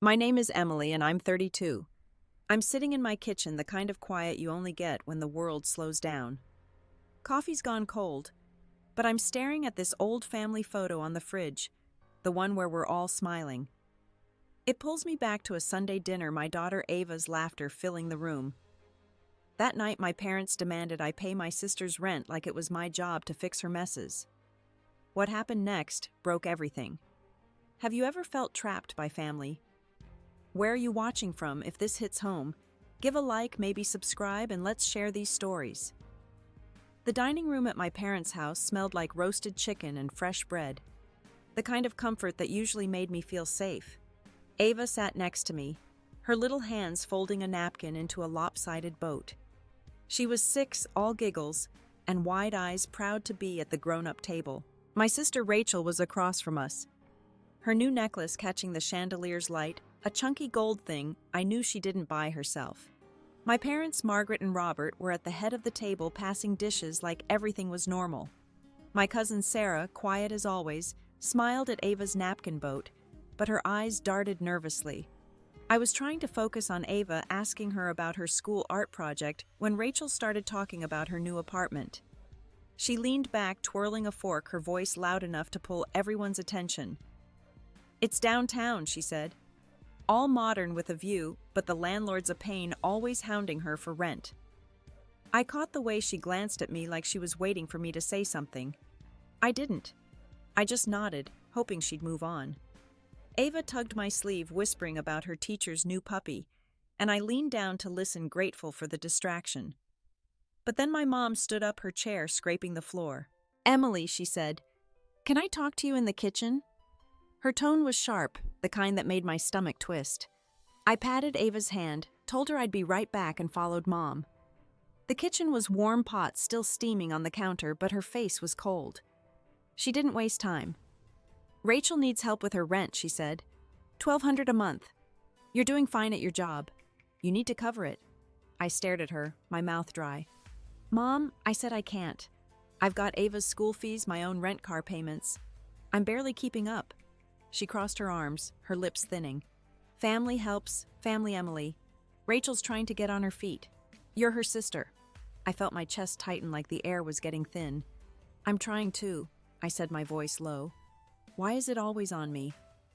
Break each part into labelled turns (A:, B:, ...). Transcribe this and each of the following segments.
A: My name is Emily and I'm 32. I'm sitting in my kitchen, the kind of quiet you only get when the world slows down. Coffee's gone cold, but I'm staring at this old family photo on the fridge, the one where we're all smiling. It pulls me back to a Sunday dinner, my daughter Ava's laughter filling the room. That night, my parents demanded I pay my sister's rent like it was my job to fix her messes. What happened next broke everything. Have you ever felt trapped by family? Where are you watching from? If this hits home, give a like, maybe subscribe, and let's share these stories. The dining room at my parents' house smelled like roasted chicken and fresh bread, the kind of comfort that usually made me feel safe. Ava sat next to me, her little hands folding a napkin into a lopsided boat. She was 6, all giggles, and wide eyes, proud to be at the grown-up table. My sister Rachel was across from us, her new necklace catching the chandelier's light, a chunky gold thing I knew she didn't buy herself. My parents, Margaret and Robert, were at the head of the table passing dishes like everything was normal. My cousin Sarah, quiet as always, smiled at Ava's napkin boat, but her eyes darted nervously. I was trying to focus on Ava, asking her about her school art project, when Rachel started talking about her new apartment. She leaned back, twirling a fork, her voice loud enough to pull everyone's attention. "It's downtown," she said. All modern with a view, but the landlord's a pain, always hounding her for rent. I caught the way she glanced at me like she was waiting for me to say something. I didn't. I just nodded, hoping she'd move on. Ava tugged my sleeve, whispering about her teacher's new puppy, and I leaned down to listen, grateful for the distraction. But then my mom stood up, her chair scraping the floor. "Emily," she said, "can I talk to you in the kitchen?" Her tone was sharp, the kind that made my stomach twist. I patted Ava's hand, told her I'd be right back, and followed Mom. The kitchen was warm, pots still steaming on the counter, but her face was cold. She didn't waste time. "Rachel needs help with her rent," she said. $1,200 a month. You're doing fine at your job. You need to cover it." I stared at her, my mouth dry. "Mom," I said, "I can't. I've got Ava's school fees, my own rent car payments. I'm barely keeping up." She crossed her arms, her lips thinning. "Family helps, family, Emily. Rachel's trying to get on her feet. You're her sister." I felt my chest tighten like the air was getting thin. "I'm trying too," I said, my voice low. "Why is it always on me?"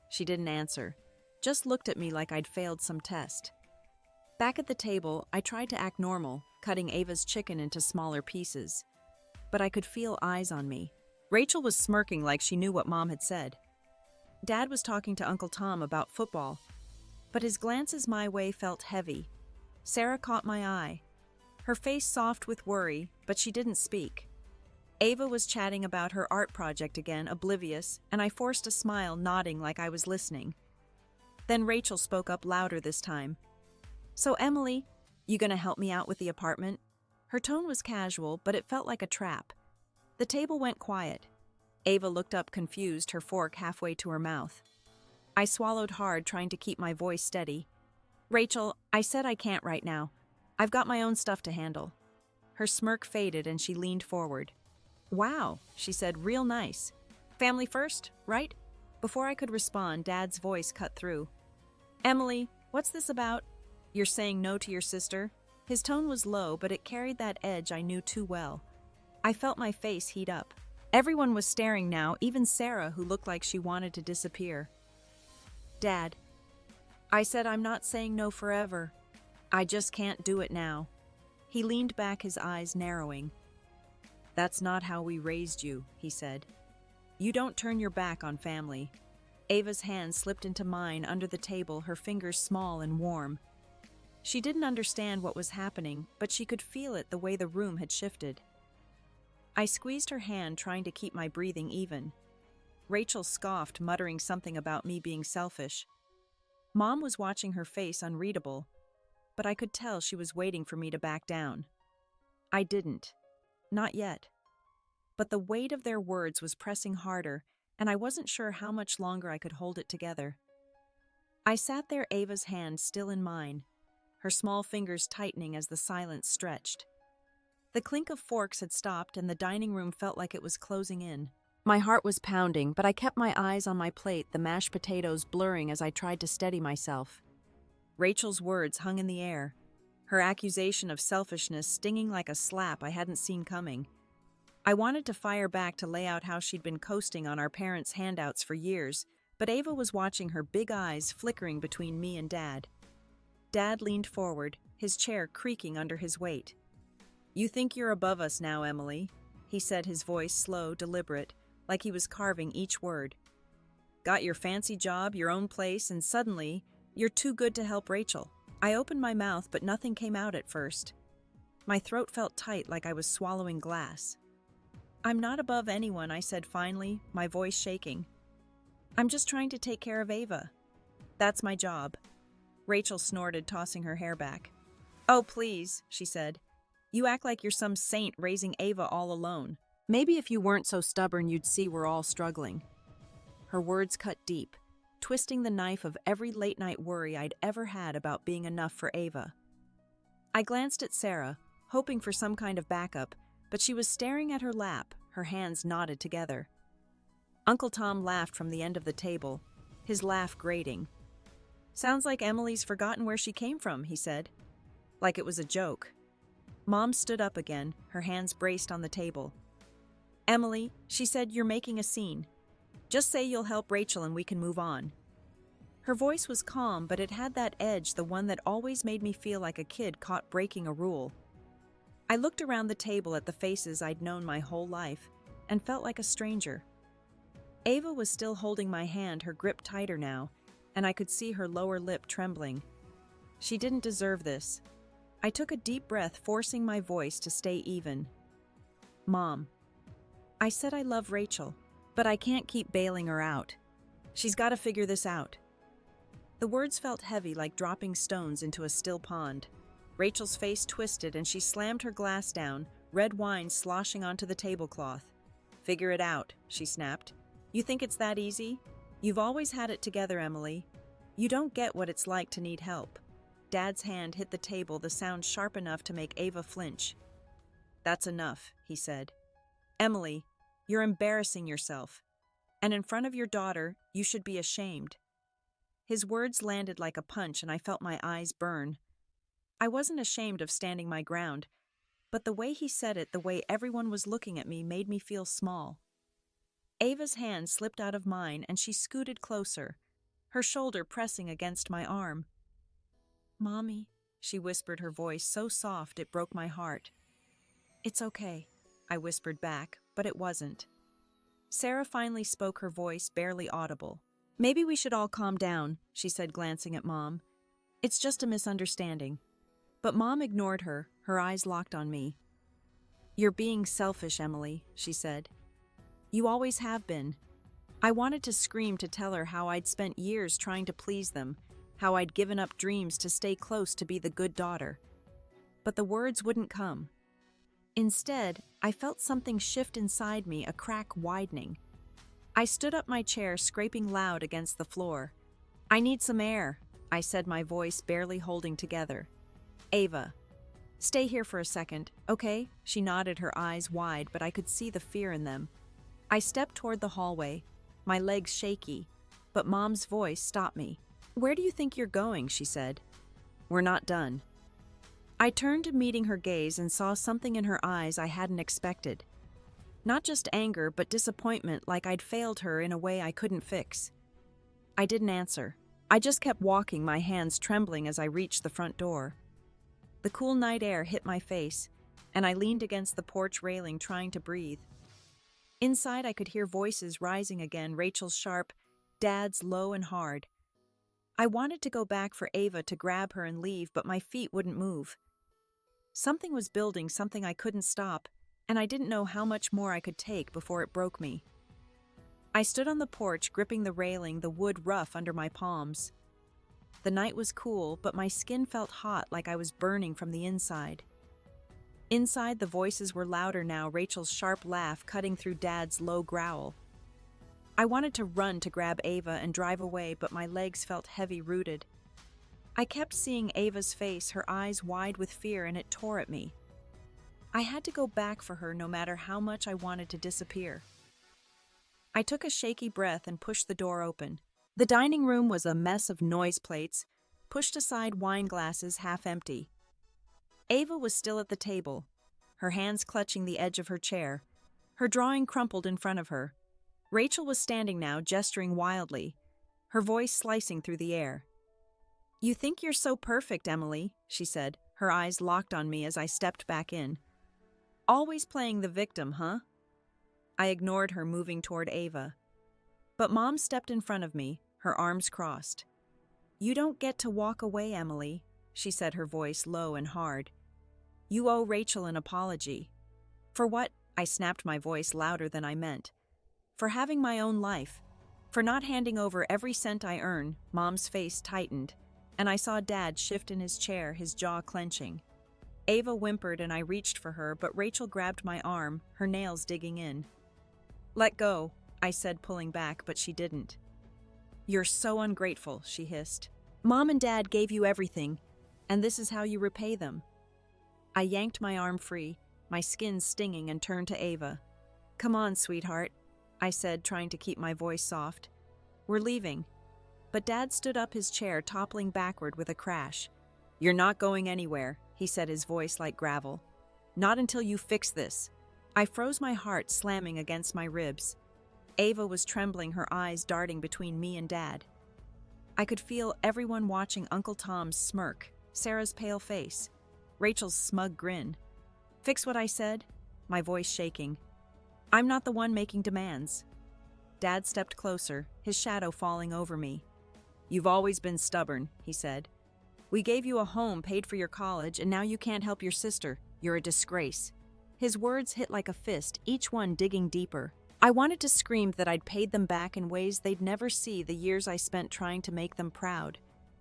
A: She didn't answer, just looked at me like I'd failed some test. Back at the table, I tried to act normal, cutting Ava's chicken into smaller pieces. But I could feel eyes on me. Rachel was smirking like she knew what Mom had said. Dad was talking to Uncle Tom about football, but his glances my way felt heavy. Sarah caught my eye. Her face soft with worry, but she didn't speak. Ava was chatting about her art project again, oblivious, and I forced a smile, nodding like I was listening. Then Rachel spoke up louder this time. "So Emily, you gonna help me out with the apartment?" Her tone was casual, but it felt like a trap. The table went quiet. Ava looked up confused, her fork halfway to her mouth. I swallowed hard, trying to keep my voice steady. "Rachel, I said I can't right now. I've got my own stuff to handle." Her smirk faded and she leaned forward. "Wow," she said, "real nice. Family first, right?" Before I could respond, Dad's voice cut through. "Emily, what's this about? You're saying no to your sister?" His tone was low, but it carried that edge I knew too well. I felt my face heat up. Everyone was staring now, even Sarah, who looked like she wanted to disappear. "Dad," I said, "I'm not saying no forever. I just can't do it now." He leaned back, his eyes narrowing. "That's not how we raised you," he said. "You don't turn your back on family." Ava's hand slipped into mine under the table, her fingers small and warm. She didn't understand what was happening, but she could feel it the way the room had shifted. I squeezed her hand, trying to keep my breathing even. Rachel scoffed, muttering something about me being selfish. Mom was watching, her face unreadable, but I could tell she was waiting for me to back down. I didn't. Not yet. But the weight of their words was pressing harder, and I wasn't sure how much longer I could hold it together. I sat there, Ava's hand still in mine, her small fingers tightening as the silence stretched. The clink of forks had stopped, and the dining room felt like it was closing in. My heart was pounding, but I kept my eyes on my plate, the mashed potatoes blurring as I tried to steady myself. Rachel's words hung in the air, her accusation of selfishness stinging like a slap I hadn't seen coming. I wanted to fire back to lay out how she'd been coasting on our parents' handouts for years, but Ava was watching, her big eyes flickering between me and Dad. Dad leaned forward, his chair creaking under his weight. "You think you're above us now, Emily," he said, his voice slow, deliberate, like he was carving each word. "Got your fancy job, your own place, and suddenly, you're too good to help Rachel." I opened my mouth, but nothing came out at first. My throat felt tight, like I was swallowing glass. "I'm not above anyone," I said finally, my voice shaking. "I'm just trying to take care of Ava. That's my job." Rachel snorted, tossing her hair back. "Oh, please," she said. "You act like you're some saint raising Ava all alone. Maybe if you weren't so stubborn, you'd see we're all struggling." Her words cut deep, twisting the knife of every late-night worry I'd ever had about being enough for Ava. I glanced at Sarah, hoping for some kind of backup, but she was staring at her lap, her hands knotted together. Uncle Tom laughed from the end of the table, his laugh grating. "Sounds like Emily's forgotten where she came from," he said, like it was a joke. Mom stood up again, her hands braced on the table. "Emily," she said, "you're making a scene. Just say you'll help Rachel and we can move on." Her voice was calm, but it had that edge, the one that always made me feel like a kid caught breaking a rule. I looked around the table at the faces I'd known my whole life, and felt like a stranger. Ava was still holding my hand, her grip tighter now, and I could see her lower lip trembling. She didn't deserve this. I took a deep breath, forcing my voice to stay even. "Mom, I said I love Rachel, but I can't keep bailing her out. She's got to figure this out." The words felt heavy, like dropping stones into a still pond. Rachel's face twisted and she slammed her glass down, red wine sloshing onto the tablecloth. "Figure it out," she snapped. "You think it's that easy? You've always had it together, Emily. You don't get what it's like to need help." Dad's hand hit the table, the sound sharp enough to make Ava flinch. "That's enough," he said. "Emily, you're embarrassing yourself. And in front of your daughter, you should be ashamed." His words landed like a punch and I felt my eyes burn. I wasn't ashamed of standing my ground, but the way he said it, the way everyone was looking at me, made me feel small. Ava's hand slipped out of mine and she scooted closer, her shoulder pressing against my arm. "Mommy," she whispered, her voice so soft it broke my heart. "It's okay," I whispered back, but it wasn't. Sarah finally spoke, her voice barely audible. "Maybe we should all calm down," she said, glancing at Mom. "It's just a misunderstanding." But Mom ignored her, her eyes locked on me. "You're being selfish, Emily," she said. "You always have been." I wanted to scream, to tell her how I'd spent years trying to please them, how I'd given up dreams to stay close, to be the good daughter. But the words wouldn't come. Instead, I felt something shift inside me, a crack widening. I stood up, my chair scraping loud against the floor. "I need some air," I said, my voice barely holding together. "Ava, stay here for a second, okay?" She nodded, her eyes wide, but I could see the fear in them. I stepped toward the hallway, my legs shaky, but Mom's voice stopped me. "Where do you think you're going?" she said. "We're not done." I turned, meeting her gaze, and saw something in her eyes I hadn't expected. Not just anger, but disappointment, like I'd failed her in a way I couldn't fix. I didn't answer. I just kept walking, my hands trembling as I reached the front door. The cool night air hit my face, and I leaned against the porch railing, trying to breathe. Inside, I could hear voices rising again, Rachel's sharp, Dad's low and hard. I wanted to go back for Ava, to grab her and leave, but my feet wouldn't move. Something was building, something I couldn't stop, and I didn't know how much more I could take before it broke me. I stood on the porch, gripping the railing, the wood rough under my palms. The night was cool, but my skin felt hot, like I was burning from the inside. Inside, the voices were louder now, Rachel's sharp laugh cutting through Dad's low growl. I wanted to run, to grab Ava and drive away, but my legs felt heavy, rooted. I kept seeing Ava's face, her eyes wide with fear, and it tore at me. I had to go back for her, no matter how much I wanted to disappear. I took a shaky breath and pushed the door open. The dining room was a mess of noise plates, pushed aside wine glasses half empty. Ava was still at the table, her hands clutching the edge of her chair, her drawing crumpled in front of her. Rachel was standing now, gesturing wildly, her voice slicing through the air. "You think you're so perfect, Emily," she said, her eyes locked on me as I stepped back in. "Always playing the victim, huh?" I ignored her, moving toward Ava. But Mom stepped in front of me, her arms crossed. "You don't get to walk away, Emily," she said, her voice low and hard. "You owe Rachel an apology." "For what?" I snapped, my voice louder than I meant. "For having my own life. For not handing over every cent I earn." Mom's face tightened, and I saw Dad shift in his chair, his jaw clenching. Ava whimpered and I reached for her, but Rachel grabbed my arm, her nails digging in. "Let go," I said, pulling back, but she didn't. "You're so ungrateful," she hissed. "Mom and Dad gave you everything, and this is how you repay them." I yanked my arm free, my skin stinging, and turned to Ava. "Come on, sweetheart," I said, trying to keep my voice soft. "We're leaving." But Dad stood up, his chair toppling backward with a crash. "You're not going anywhere," he said, his voice like gravel. "Not until you fix this." I froze, my heart slamming against my ribs. Ava was trembling, her eyes darting between me and Dad. I could feel everyone watching: Uncle Tom's smirk, Sarah's pale face, Rachel's smug grin. "Fix what?" I said, my voice shaking. "I'm not the one making demands." Dad stepped closer, his shadow falling over me. "You've always been stubborn," he said. "We gave you a home, paid for your college, and now you can't help your sister. You're a disgrace." His words hit like a fist, each one digging deeper. I wanted to scream that I'd paid them back in ways they'd never see, the years I spent trying to make them proud,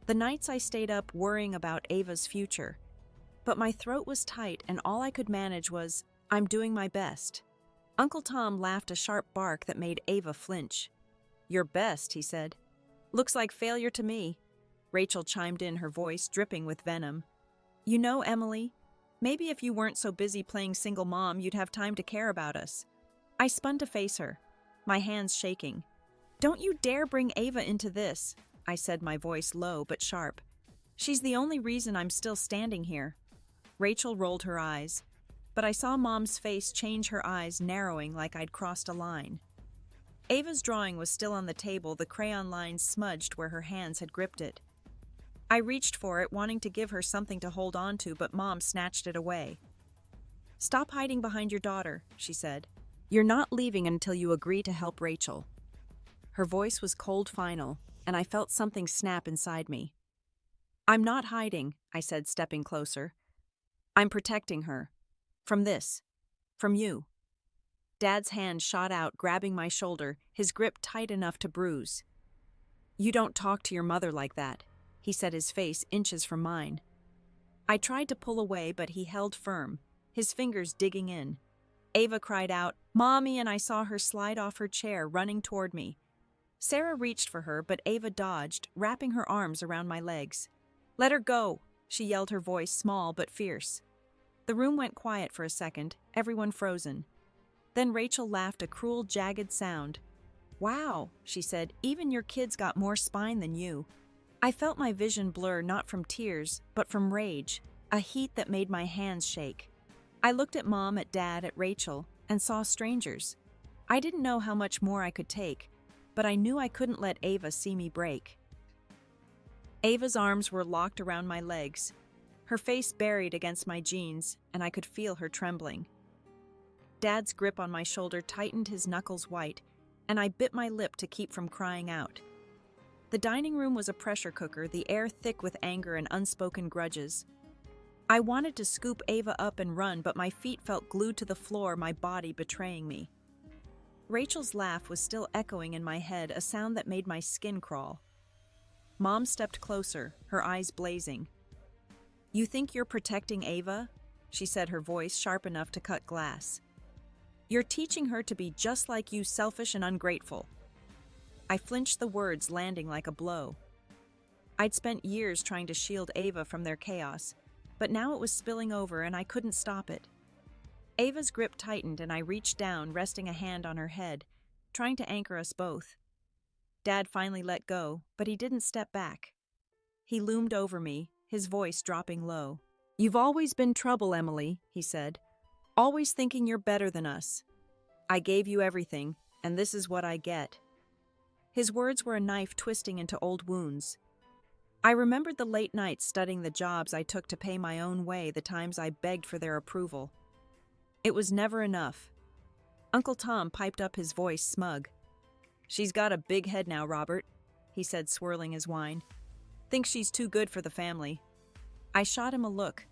A: the nights I stayed up worrying about Ava's future. But my throat was tight, and all I could manage was, "I'm doing my best." Uncle Tom laughed, a sharp bark that made Ava flinch. "Your best," he said. "Looks like failure to me." Rachel chimed in, her voice dripping with venom. "You know, Emily, maybe if you weren't so busy playing single mom, you'd have time to care about us." I spun to face her, my hands shaking. "Don't you dare bring Ava into this," I said, my voice low but sharp. "She's the only reason I'm still standing here." Rachel rolled her eyes, but I saw Mom's face change, her eyes narrowing like I'd crossed a line. Ava's drawing was still on the table, the crayon lines smudged where her hands had gripped it. I reached for it, wanting to give her something to hold on to, but Mom snatched it away. "Stop hiding behind your daughter," she said. "You're not leaving until you agree to help Rachel." Her voice was cold, final, and I felt something snap inside me. "I'm not hiding," I said, stepping closer. "I'm protecting her. From this. From you." Dad's hand shot out, grabbing my shoulder, his grip tight enough to bruise. "You don't talk to your mother like that," he said, his face inches from mine. I tried to pull away, but he held firm, his fingers digging in. Ava cried out, "Mommy," and I saw her slide off her chair, running toward me. Sarah reached for her, but Ava dodged, wrapping her arms around my legs. "Let her go," she yelled, her voice small but fierce. The room went quiet for a second, everyone frozen. Then Rachel laughed, a cruel, jagged sound. "Wow," she said, "even your kids got more spine than you." I felt my vision blur, not from tears, but from rage, a heat that made my hands shake. I looked at Mom, at Dad, at Rachel, and saw strangers. I didn't know how much more I could take, but I knew I couldn't let Ava see me break. Ava's arms were locked around my legs, her face buried against my jeans, and I could feel her trembling. Dad's grip on my shoulder tightened, his knuckles white, and I bit my lip to keep from crying out. The dining room was a pressure cooker, the air thick with anger and unspoken grudges. I wanted to scoop Ava up and run, but my feet felt glued to the floor, my body betraying me. Rachel's laugh was still echoing in my head, a sound that made my skin crawl. Mom stepped closer, her eyes blazing. "You think you're protecting Ava?" she said, her voice sharp enough to cut glass. "You're teaching her to be just like you, selfish and ungrateful." I flinched, the words landing like a blow. I'd spent years trying to shield Ava from their chaos, but now it was spilling over and I couldn't stop it. Ava's grip tightened and I reached down, resting a hand on her head, trying to anchor us both. Dad finally let go, but he didn't step back. He loomed over me, his voice dropping low. "You've always been trouble, Emily," he said. "Always thinking you're better than us. I gave you everything, and this is what I get." His words were a knife twisting into old wounds. I remembered the late nights studying the jobs I took to pay my own way, the times I begged for their approval. It was never enough. Uncle Tom piped up, his voice smug. "She's got a big head now, Robert," he said, swirling his wine. "Thinks she's too good for the family." I shot him a look,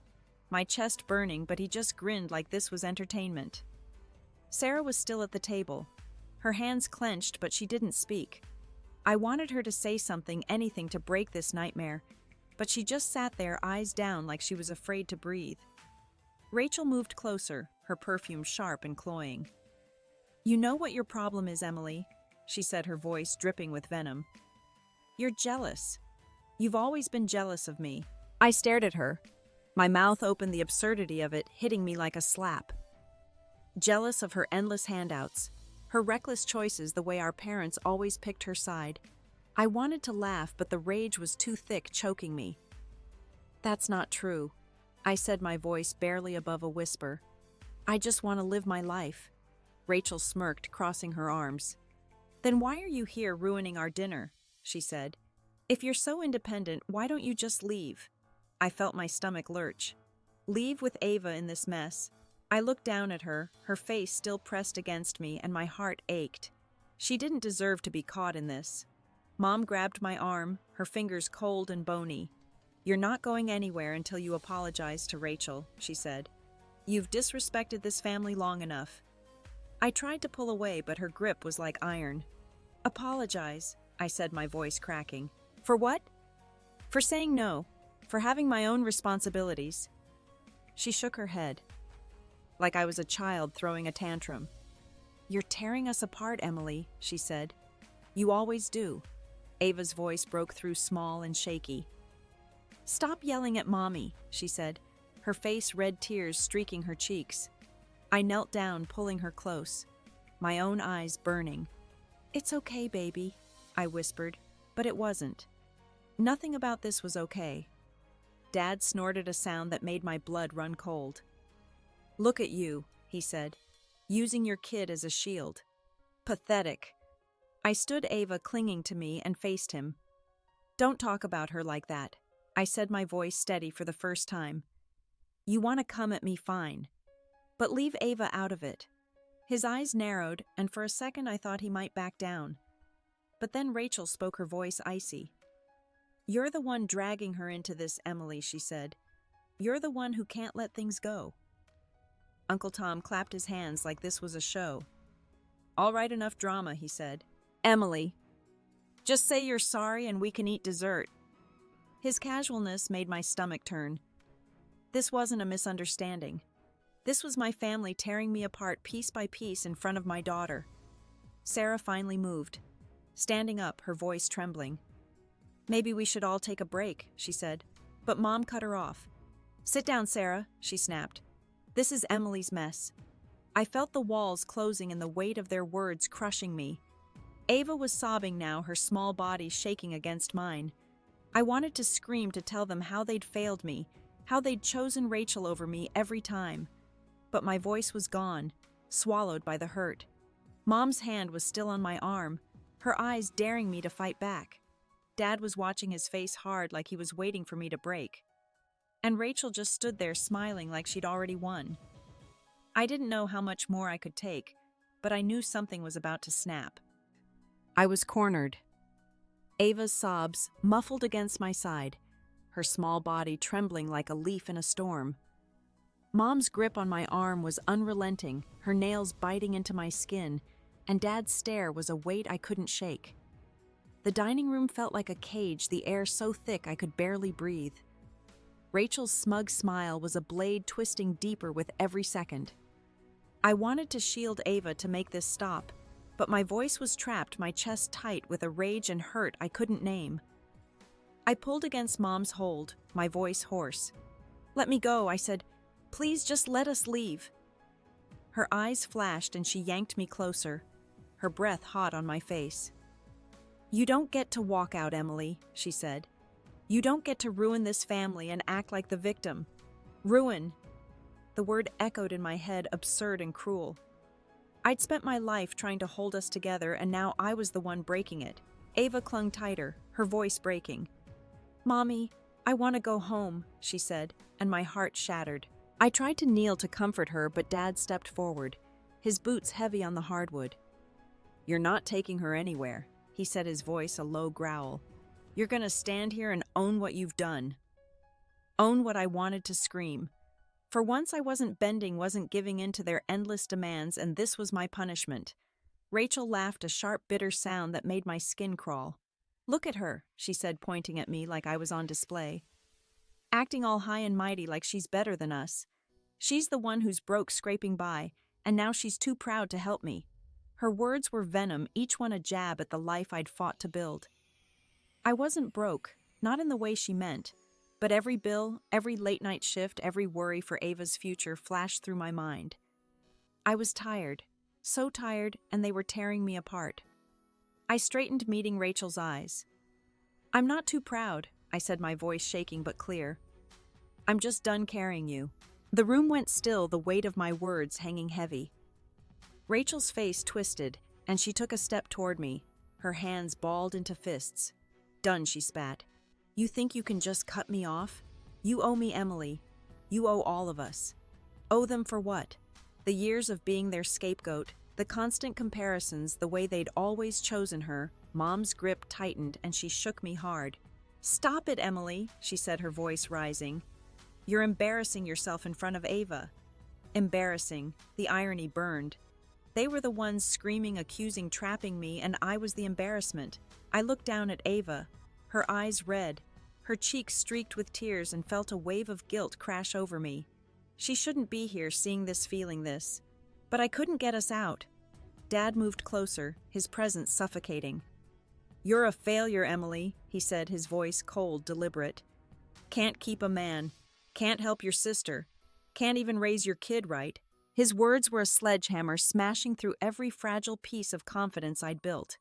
A: my chest burning, but he just grinned like this was entertainment. Sarah was still at the table, her hands clenched, but she didn't speak. I wanted her to say something, anything to break this nightmare, but she just sat there, eyes down, like she was afraid to breathe. Rachel moved closer, her perfume sharp and cloying. "You know what your problem is, Emily," she said, her voice dripping with venom. "You're jealous. You've always been jealous of me." I stared at her, my mouth open, the absurdity of it hitting me like a slap. Jealous of her endless handouts, her reckless choices, the way our parents always picked her side. I wanted to laugh, but the rage was too thick, choking me. "That's not true," I said, my voice barely above a whisper. "I just want to live my life." Rachel smirked, crossing her arms. "Then why are you here ruining our dinner?" she said. "If you're so independent, why don't you just leave?" I felt my stomach lurch. Leave with Ava in this mess? I looked down at her, her face still pressed against me, and my heart ached. She didn't deserve to be caught in this. Mom grabbed my arm, her fingers cold and bony. "You're not going anywhere until you apologize to Rachel," she said. "You've disrespected this family long enough." I tried to pull away, but her grip was like iron. "Apologize," I said, my voice cracking. "For what?" "For saying no. For having my own responsibilities." She shook her head, like I was a child throwing a tantrum. "You're tearing us apart, Emily," she said. "You always do." Ava's voice broke through, small and shaky. "Stop yelling at Mommy," she said, her face red, tears streaking her cheeks. I knelt down, pulling her close, my own eyes burning. "It's okay, baby," I whispered, but it wasn't. Nothing about this was okay. Dad snorted a sound that made my blood run cold. "Look at you," he said, "using your kid as a shield. Pathetic." I stood Ava clinging to me and faced him. "Don't talk about her like that," I said, my voice steady for the first time. "You want to come at me, fine. But leave Ava out of it." His eyes narrowed, and for a second I thought he might back down. But then Rachel spoke, her voice icy. "You're the one dragging her into this, Emily," she said. "You're the one who can't let things go." Uncle Tom clapped his hands like this was a show. "All right, enough drama," he said. "Emily, just say you're sorry and we can eat dessert." His casualness made my stomach turn. This wasn't a misunderstanding. This was my family tearing me apart piece by piece in front of my daughter. Sarah finally moved, standing up, her voice trembling. "Maybe we should all take a break," she said, but Mom cut her off. "Sit down, Sarah," she snapped. "This is Emily's mess." I felt the walls closing and the weight of their words crushing me. Ava was sobbing now, her small body shaking against mine. I wanted to scream, to tell them how they'd failed me, how they'd chosen Rachel over me every time. But my voice was gone, swallowed by the hurt. Mom's hand was still on my arm, her eyes daring me to fight back. Dad was watching, his face hard, like he was waiting for me to break. And Rachel just stood there smiling like she'd already won. I didn't know how much more I could take, but I knew something was about to snap. I was cornered. Ava's sobs muffled against my side, her small body trembling like a leaf in a storm. Mom's grip on my arm was unrelenting, her nails biting into my skin, and Dad's stare was a weight I couldn't shake. The dining room felt like a cage, the air so thick I could barely breathe. Rachel's smug smile was a blade twisting deeper with every second. I wanted to shield Ava to make this stop, but my voice was trapped, my chest tight with a rage and hurt I couldn't name. I pulled against Mom's hold, my voice hoarse. "Let me go," I said. "Please just let us leave." Her eyes flashed and she yanked me closer. her breath hot on my face. "You don't get to walk out, Emily," she said. "You don't get to ruin this family and act like the victim. Ruin." The word echoed in my head, absurd and cruel. I'd spent my life trying to hold us together, and now I was the one breaking it. Ava clung tighter, her voice breaking. "Mommy, I want to go home," she said, and my heart shattered. I tried to kneel to comfort her, but Dad stepped forward, his boots heavy on the hardwood. "You're not taking her anywhere," he said, his voice a low growl. "You're gonna stand here and own what you've done." Own what I wanted to scream. For once I wasn't bending, wasn't giving in to their endless demands, and this was my punishment. Rachel laughed, a sharp, bitter sound that made my skin crawl. "Look at her," she said, pointing at me like I was on display. "Acting all high and mighty like she's better than us. She's the one who's broke scraping by, and now she's too proud to help me." Her words were venom, each one a jab at the life I'd fought to build. I wasn't broke, not in the way she meant, but every bill, every late-night shift, every worry for Ava's future flashed through my mind. I was tired, so tired, and they were tearing me apart. I straightened, meeting Rachel's eyes. "I'm not too proud," I said, my voice shaking but clear. "I'm just done carrying you." The room went still, the weight of my words hanging heavy. Rachel's face twisted, and she took a step toward me, her hands balled into fists. "Done," she spat. "You think you can just cut me off? You owe me, Emily. You owe all of us." Owe them for what? The years of being their scapegoat, the constant comparisons, the way they'd always chosen her. Mom's grip tightened, and she shook me hard. "Stop it, Emily," she said, her voice rising. "You're embarrassing yourself in front of Ava." Embarrassing. The irony burned. They were the ones screaming, accusing, trapping me, and I was the embarrassment. I looked down at Ava, her eyes red, her cheeks streaked with tears, and felt a wave of guilt crash over me. She shouldn't be here, seeing this, feeling this. But I couldn't get us out. Dad moved closer, his presence suffocating. "You're a failure, Emily," he said, his voice cold, deliberate. "Can't keep a man. Can't help your sister. Can't even raise your kid right." His words were a sledgehammer, smashing through every fragile piece of confidence I'd built.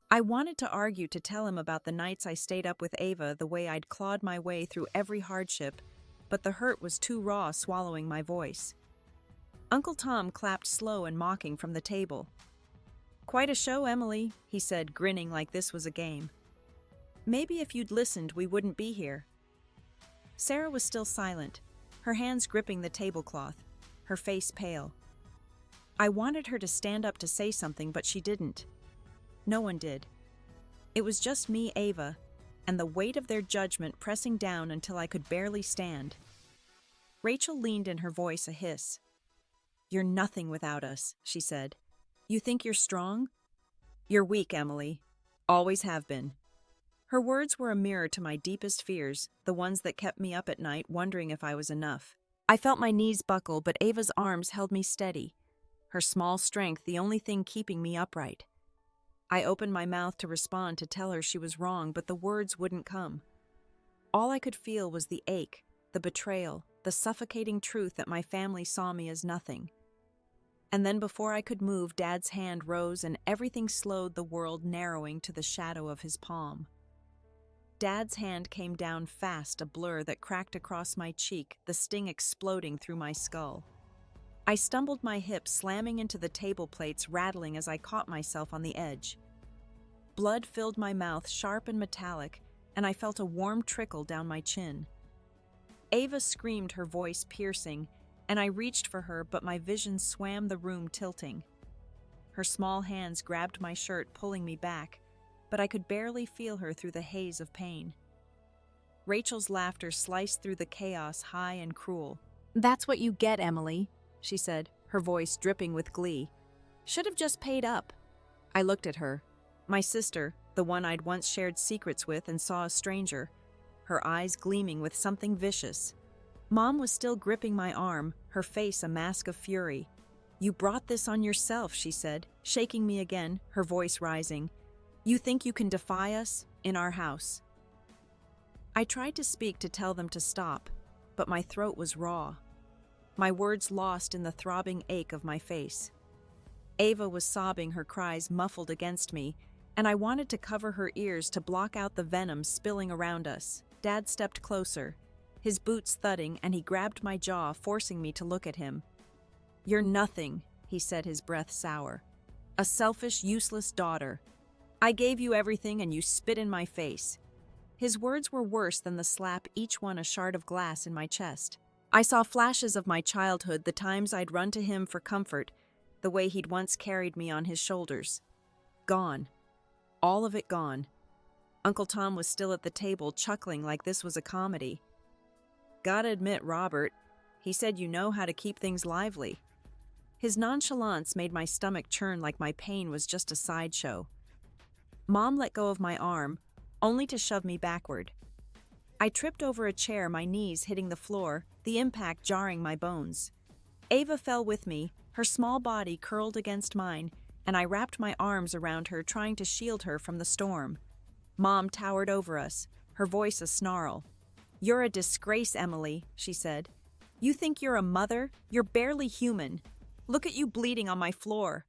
A: I wanted to argue, to tell him about the nights I stayed up with Ava, the way I'd clawed my way through every hardship, but the hurt was too raw, swallowing my voice. Uncle Tom clapped slow and mocking from the table. "Quite a show, Emily," he said, grinning like this was a game. "Maybe if you'd listened, we wouldn't be here." Sarah was still silent, her hands gripping the tablecloth, her face pale. I wanted her to stand up to say something, but she didn't. No one did. It was just me, Ava, and the weight of their judgment pressing down until I could barely stand. Rachel leaned in, her voice a hiss. "You're nothing without us," she said. "You think you're strong? You're weak, Emily. Always have been." Her words were a mirror to my deepest fears, the ones that kept me up at night, wondering if I was enough. I felt my knees buckle, but Ava's arms held me steady, her small strength the only thing keeping me upright. I opened my mouth to respond, to tell her she was wrong, but the words wouldn't come. All I could feel was the ache, the betrayal, the suffocating truth that my family saw me as nothing. And then before I could move, Dad's hand rose and everything slowed, the world narrowing to the shadow of his palm. Dad's hand came down fast, a blur that cracked across my cheek, the sting exploding through my skull. I stumbled, my hips slamming into the table plates, rattling as I caught myself on the edge. Blood filled my mouth, sharp and metallic, and I felt a warm trickle down my chin. Ava screamed, her voice piercing, and I reached for her, but my vision swam the room, tilting. Her small hands grabbed my shirt, pulling me back, but I could barely feel her through the haze of pain. Rachel's laughter sliced through the chaos, high and cruel. "That's what you get, Emily," she said, her voice dripping with glee. "Should have just paid up." I looked at her, my sister, the one I'd once shared secrets with, and saw a stranger, her eyes gleaming with something vicious. Mom was still gripping my arm, her face a mask of fury. "You brought this on yourself," she said, shaking me again, her voice rising. "You think you can defy us in our house?" I tried to speak, to tell them to stop, but my throat was raw, my words lost in the throbbing ache of my face. Ava was sobbing, her cries muffled against me, and I wanted to cover her ears to block out the venom spilling around us. Dad stepped closer, his boots thudding, and he grabbed my jaw, forcing me to look at him. "You're nothing," he said, his breath sour. "A selfish, useless daughter. I gave you everything and you spit in my face." His words were worse than the slap, each one a shard of glass in my chest. I saw flashes of my childhood, the times I'd run to him for comfort, the way he'd once carried me on his shoulders. Gone. All of it gone. Uncle Tom was still at the table, chuckling like this was a comedy. "Gotta admit, Robert," he said, "you know how to keep things lively." His nonchalance made my stomach churn like my pain was just a sideshow. Mom let go of my arm, only to shove me backward. I tripped over a chair, my knees hitting the floor, the impact jarring my bones. Ava fell with me, her small body curled against mine, and I wrapped my arms around her, trying to shield her from the storm. Mom towered over us, her voice a snarl. "You're a disgrace, Emily," she said. "You think you're a mother? You're barely human. Look at you bleeding on my floor."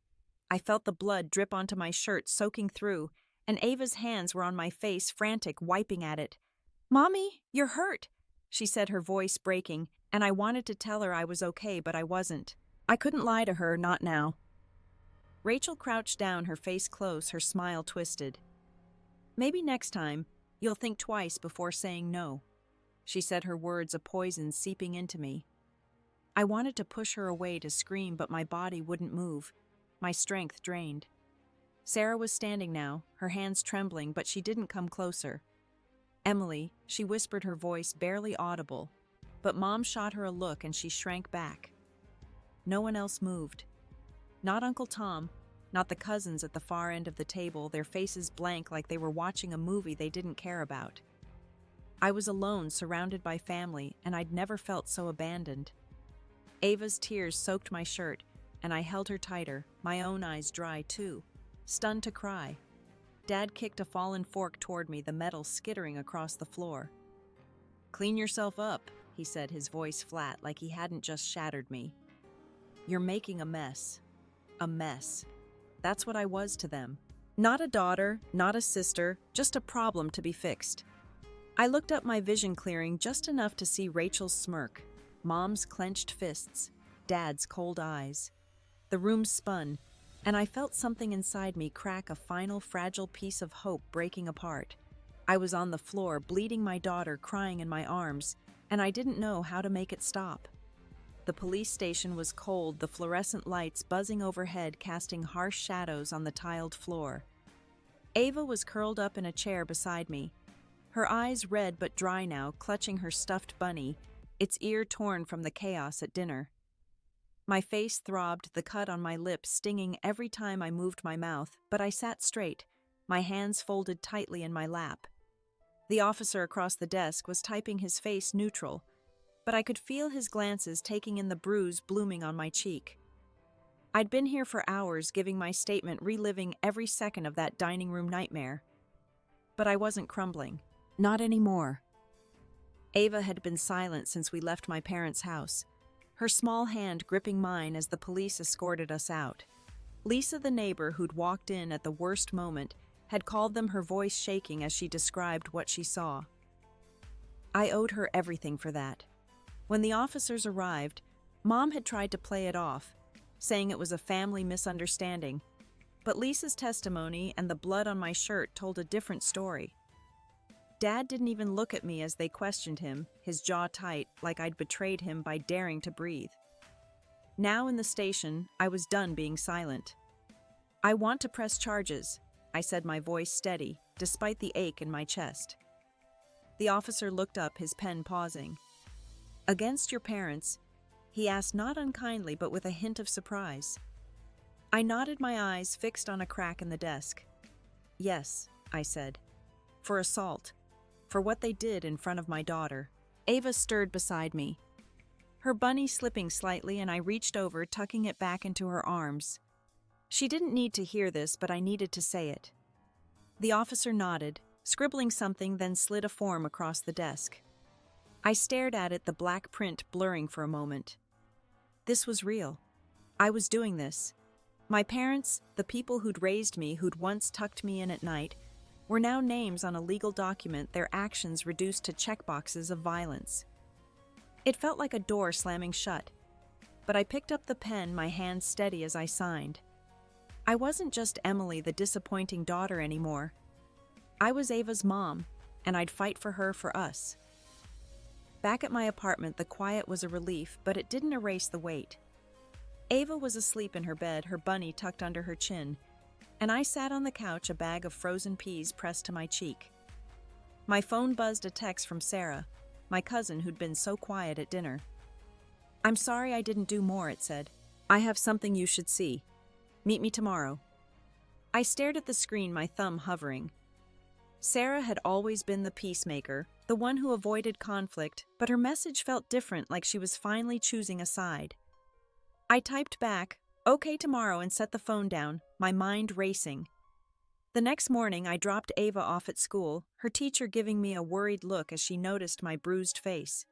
A: I felt the blood drip onto my shirt, soaking through, and Ava's hands were on my face, frantic, wiping at it. "Mommy, you're hurt," she said, her voice breaking, and I wanted to tell her I was okay, but I wasn't. I couldn't lie to her, not now. Rachel crouched down, her face close, her smile twisted. "Maybe next time, you'll think twice before saying no," she said, her words a poison seeping into me. I wanted to push her away, to scream, but my body wouldn't move, my strength drained. Sarah was standing now, her hands trembling, but she didn't come closer. "Emily," she whispered, her voice barely audible, but Mom shot her a look and she shrank back. No one else moved. Not Uncle Tom, not the cousins at the far end of the table, their faces blank like they were watching a movie they didn't care about. I was alone, surrounded by family, and I'd never felt so abandoned. Ava's tears soaked my shirt, and I held her tighter, my own eyes dry too, stunned to cry. Dad kicked a fallen fork toward me, the metal skittering across the floor. "Clean yourself up," he said, his voice flat like he hadn't just shattered me. "You're making a mess. A mess." That's what I was to them. Not a daughter, not a sister, just a problem to be fixed. I looked up, my vision clearing just enough to see Rachel's smirk, Mom's clenched fists, Dad's cold eyes. The room spun, and I felt something inside me crack, a final fragile piece of hope breaking apart. I was on the floor, bleeding, my daughter crying in my arms, and I didn't know how to make it stop. The police station was cold, the fluorescent lights buzzing overhead, casting harsh shadows on the tiled floor. Ava was curled up in a chair beside me, her eyes red but dry now, clutching her stuffed bunny, its ear torn from the chaos at dinner. My face throbbed, the cut on my lip stinging every time I moved my mouth, but I sat straight, my hands folded tightly in my lap. The officer across the desk was typing, his face neutral, but I could feel his glances taking in the bruise blooming on my cheek. I'd been here for hours, giving my statement, reliving every second of that dining room nightmare. But I wasn't crumbling. Not anymore. Ava had been silent since we left my parents' house, her small hand gripping mine as the police escorted us out. Lisa, the neighbor who'd walked in at the worst moment, had called them, her voice shaking as she described what she saw. I owed her everything for that. When the officers arrived, Mom had tried to play it off, saying it was a family misunderstanding, but Lisa's testimony and the blood on my shirt told a different story. Dad didn't even look at me as they questioned him, his jaw tight, like I'd betrayed him by daring to breathe. Now in the station, I was done being silent. "I want to press charges," I said, my voice steady, despite the ache in my chest. The officer looked up, his pen pausing. "Against your parents?" he asked, not unkindly but with a hint of surprise. I nodded, my eyes fixed on a crack in the desk. "Yes," I said. "For assault. For what they did in front of my daughter." Ava stirred beside me, her bunny slipping slightly, and I reached over, tucking it back into her arms. She didn't need to hear this, but I needed to say it. The officer nodded, scribbling something, then slid a form across the desk. I stared at it, the black print blurring for a moment. This was real. I was doing this. My parents, the people who'd raised me, who'd once tucked me in at night, were now names on a legal document, their actions reduced to checkboxes of violence. It felt like a door slamming shut, but I picked up the pen, my hand steady as I signed. I wasn't just Emily, the disappointing daughter, anymore. I was Ava's mom, and I'd fight for her, for us. Back at my apartment, the quiet was a relief, but it didn't erase the weight. Ava was asleep in her bed, her bunny tucked under her chin, and I sat on the couch, a bag of frozen peas pressed to my cheek. My phone buzzed, a text from Sarah, my cousin who'd been so quiet at dinner. "I'm sorry I didn't do more," it said. "I have something you should see. Meet me tomorrow." I stared at the screen, my thumb hovering. Sarah had always been the peacemaker, the one who avoided conflict, but her message felt different, like she was finally choosing a side. I typed back, "Okay, tomorrow," and set the phone down, my mind racing. The next morning, I dropped Ava off at school, her teacher giving me a worried look as she noticed my bruised face.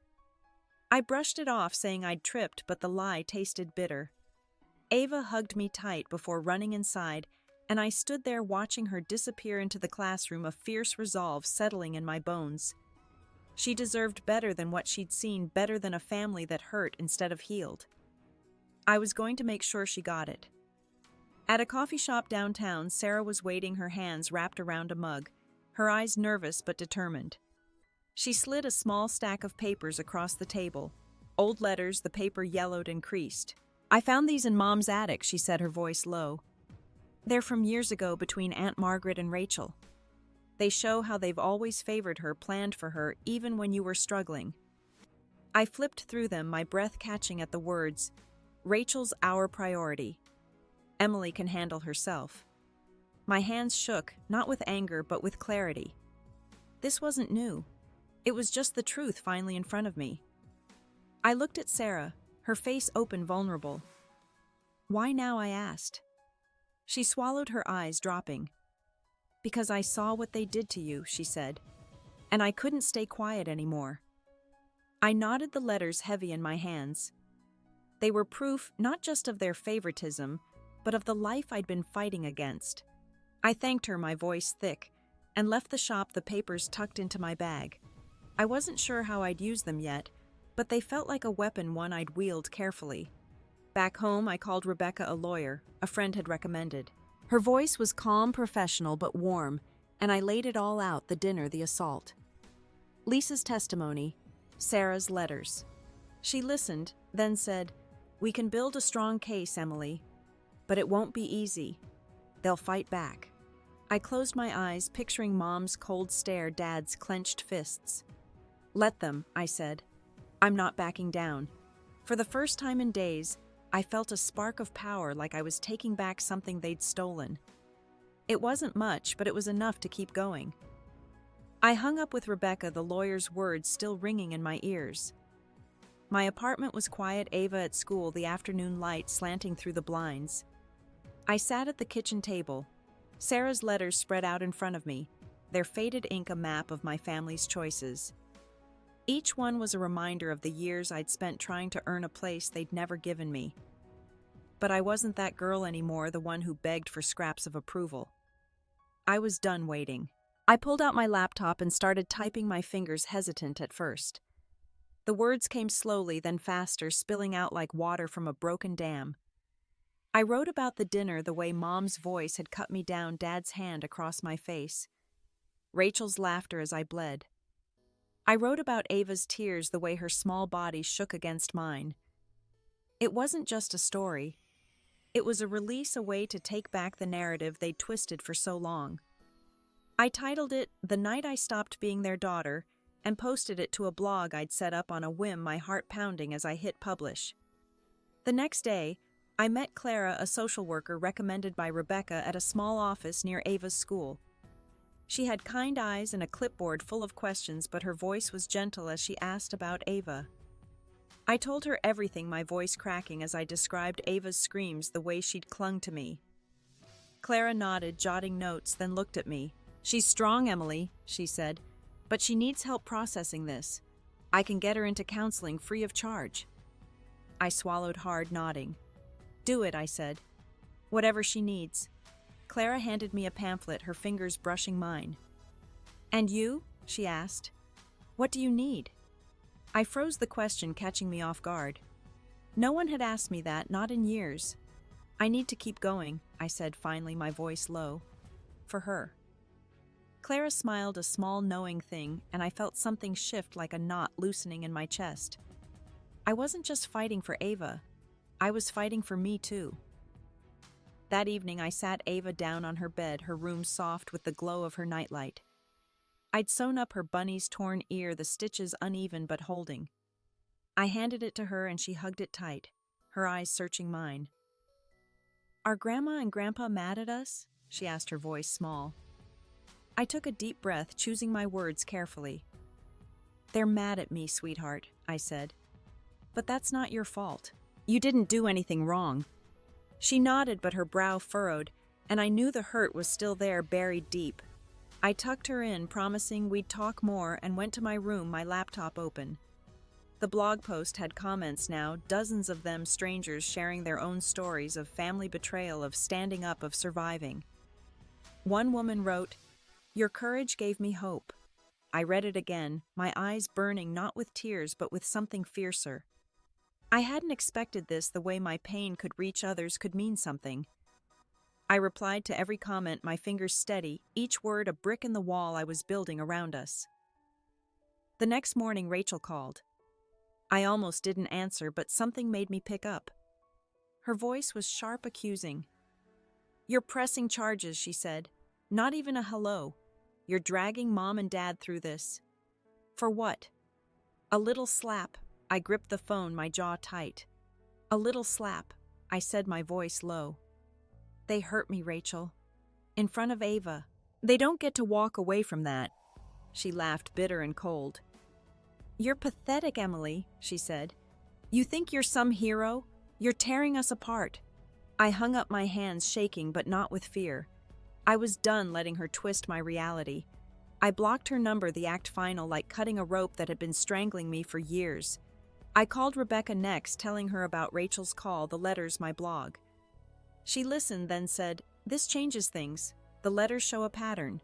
A: I brushed it off, saying I'd tripped, but the lie tasted bitter. Ava hugged me tight before running inside, and I stood there watching her disappear into the classroom, a fierce resolve settling in my bones. She deserved better than what she'd seen, better than a family that hurt instead of healed. I was going to make sure she got it. At a coffee shop downtown, Sarah was waiting, her hands wrapped around a mug, her eyes nervous but determined. She slid a small stack of papers across the table, old letters, the paper yellowed and creased. "I found these in Mom's attic," she said, her voice low. "They're from years ago, between Aunt Margaret and Rachel. They show how they've always favored her, planned for her, even when you were struggling." I flipped through them, my breath catching at the words, "Rachel's our priority. Emily can handle herself." My hands shook, not with anger, but with clarity. This wasn't new. It was just the truth finally in front of me. I looked at Sarah, her face open, vulnerable. "Why now?" I asked. She swallowed, her eyes dropping. "Because I saw what they did to you," she said, "and I couldn't stay quiet anymore." I nodded, the letters heavy in my hands. They were proof not just of their favoritism, but of the life I'd been fighting against. I thanked her, my voice thick, and left the shop, the papers tucked into my bag. I wasn't sure how I'd use them yet, but they felt like a weapon, one I'd wield carefully. Back home, I called Rebecca, a lawyer a friend had recommended. Her voice was calm, professional, but warm, and I laid it all out, the dinner, the assault. Lisa's testimony, Sarah's letters. She listened, then said, "We can build a strong case, Emily, but it won't be easy. They'll fight back." I closed my eyes, picturing Mom's cold stare, Dad's clenched fists. "Let them," I said. "I'm not backing down." For the first time in days, I felt a spark of power, like I was taking back something they'd stolen. It wasn't much, but it was enough to keep going. I hung up with Rebecca, the lawyer's words still ringing in my ears. My apartment was quiet, Ava at school, the afternoon light slanting through the blinds. I sat at the kitchen table, Sarah's letters spread out in front of me, their faded ink a map of my family's choices. Each one was a reminder of the years I'd spent trying to earn a place they'd never given me. But I wasn't that girl anymore, the one who begged for scraps of approval. I was done waiting. I pulled out my laptop and started typing, my fingers hesitant at first. The words came slowly, then faster, spilling out like water from a broken dam. I wrote about the dinner, the way Mom's voice had cut me down, Dad's hand across my face, Rachel's laughter as I bled. I wrote about Ava's tears, the way her small body shook against mine. It wasn't just a story. It was a release, a way to take back the narrative they'd twisted for so long. I titled it, "The Night I Stopped Being Their Daughter," and posted it to a blog I'd set up on a whim, my heart pounding as I hit publish. The next day, I met Clara, a social worker recommended by Rebecca, at a small office near Ava's school. She had kind eyes and a clipboard full of questions, but her voice was gentle as she asked about Ava. I told her everything, my voice cracking as I described Ava's screams, the way she'd clung to me. Clara nodded, jotting notes, then looked at me. "She's strong, Emily," she said, "but she needs help processing this. I can get her into counseling free of charge." I swallowed hard, nodding. "Do it," I said. Whatever she needs. Clara handed me a pamphlet, her fingers brushing mine. And you? She asked. What do you need? I froze the question, catching me off guard. No one had asked me that, not in years. I need to keep going, I said finally, my voice low. For her. Clara smiled, a small knowing thing, and I felt something shift like a knot loosening in my chest. I wasn't just fighting for Ava. I was fighting for me too. That evening I sat Ava down on her bed, her room soft with the glow of her nightlight. I'd sewn up her bunny's torn ear, the stitches uneven but holding. I handed it to her and she hugged it tight, her eyes searching mine. Are Grandma and Grandpa mad at us? She asked, her voice small. I took a deep breath, choosing my words carefully. They're mad at me, sweetheart, I said. But that's not your fault. You didn't do anything wrong. She nodded, but her brow furrowed, and I knew the hurt was still there, buried deep. I tucked her in, promising we'd talk more, and went to my room, my laptop open. The blog post had comments now, dozens of them strangers sharing their own stories of family betrayal, of standing up, of surviving. One woman wrote, "Your courage gave me hope." I read it again, my eyes burning not with tears but with something fiercer. I hadn't expected this, the way my pain could reach others could mean something. I replied to every comment, my fingers steady, each word a brick in the wall I was building around us. The next morning Rachel called. I almost didn't answer, but something made me pick up. Her voice was sharp, accusing. "You're pressing charges," she said. "Not even a hello. You're dragging Mom and Dad through this." For what? A little slap. I gripped the phone, my jaw tight. A little slap, I said, my voice low. They hurt me, Rachel. In front of Ava. They don't get to walk away from that. She laughed, bitter and cold. You're pathetic, Emily, she said. You think you're some hero? You're tearing us apart. I hung up my hands, shaking, but not with fear. I was done letting her twist my reality. I blocked her number, the act final, like cutting a rope that had been strangling me for years. I called Rebecca next, telling her about Rachel's call, the letters, my blog. She listened, then said, "This changes things. The letters show a pattern.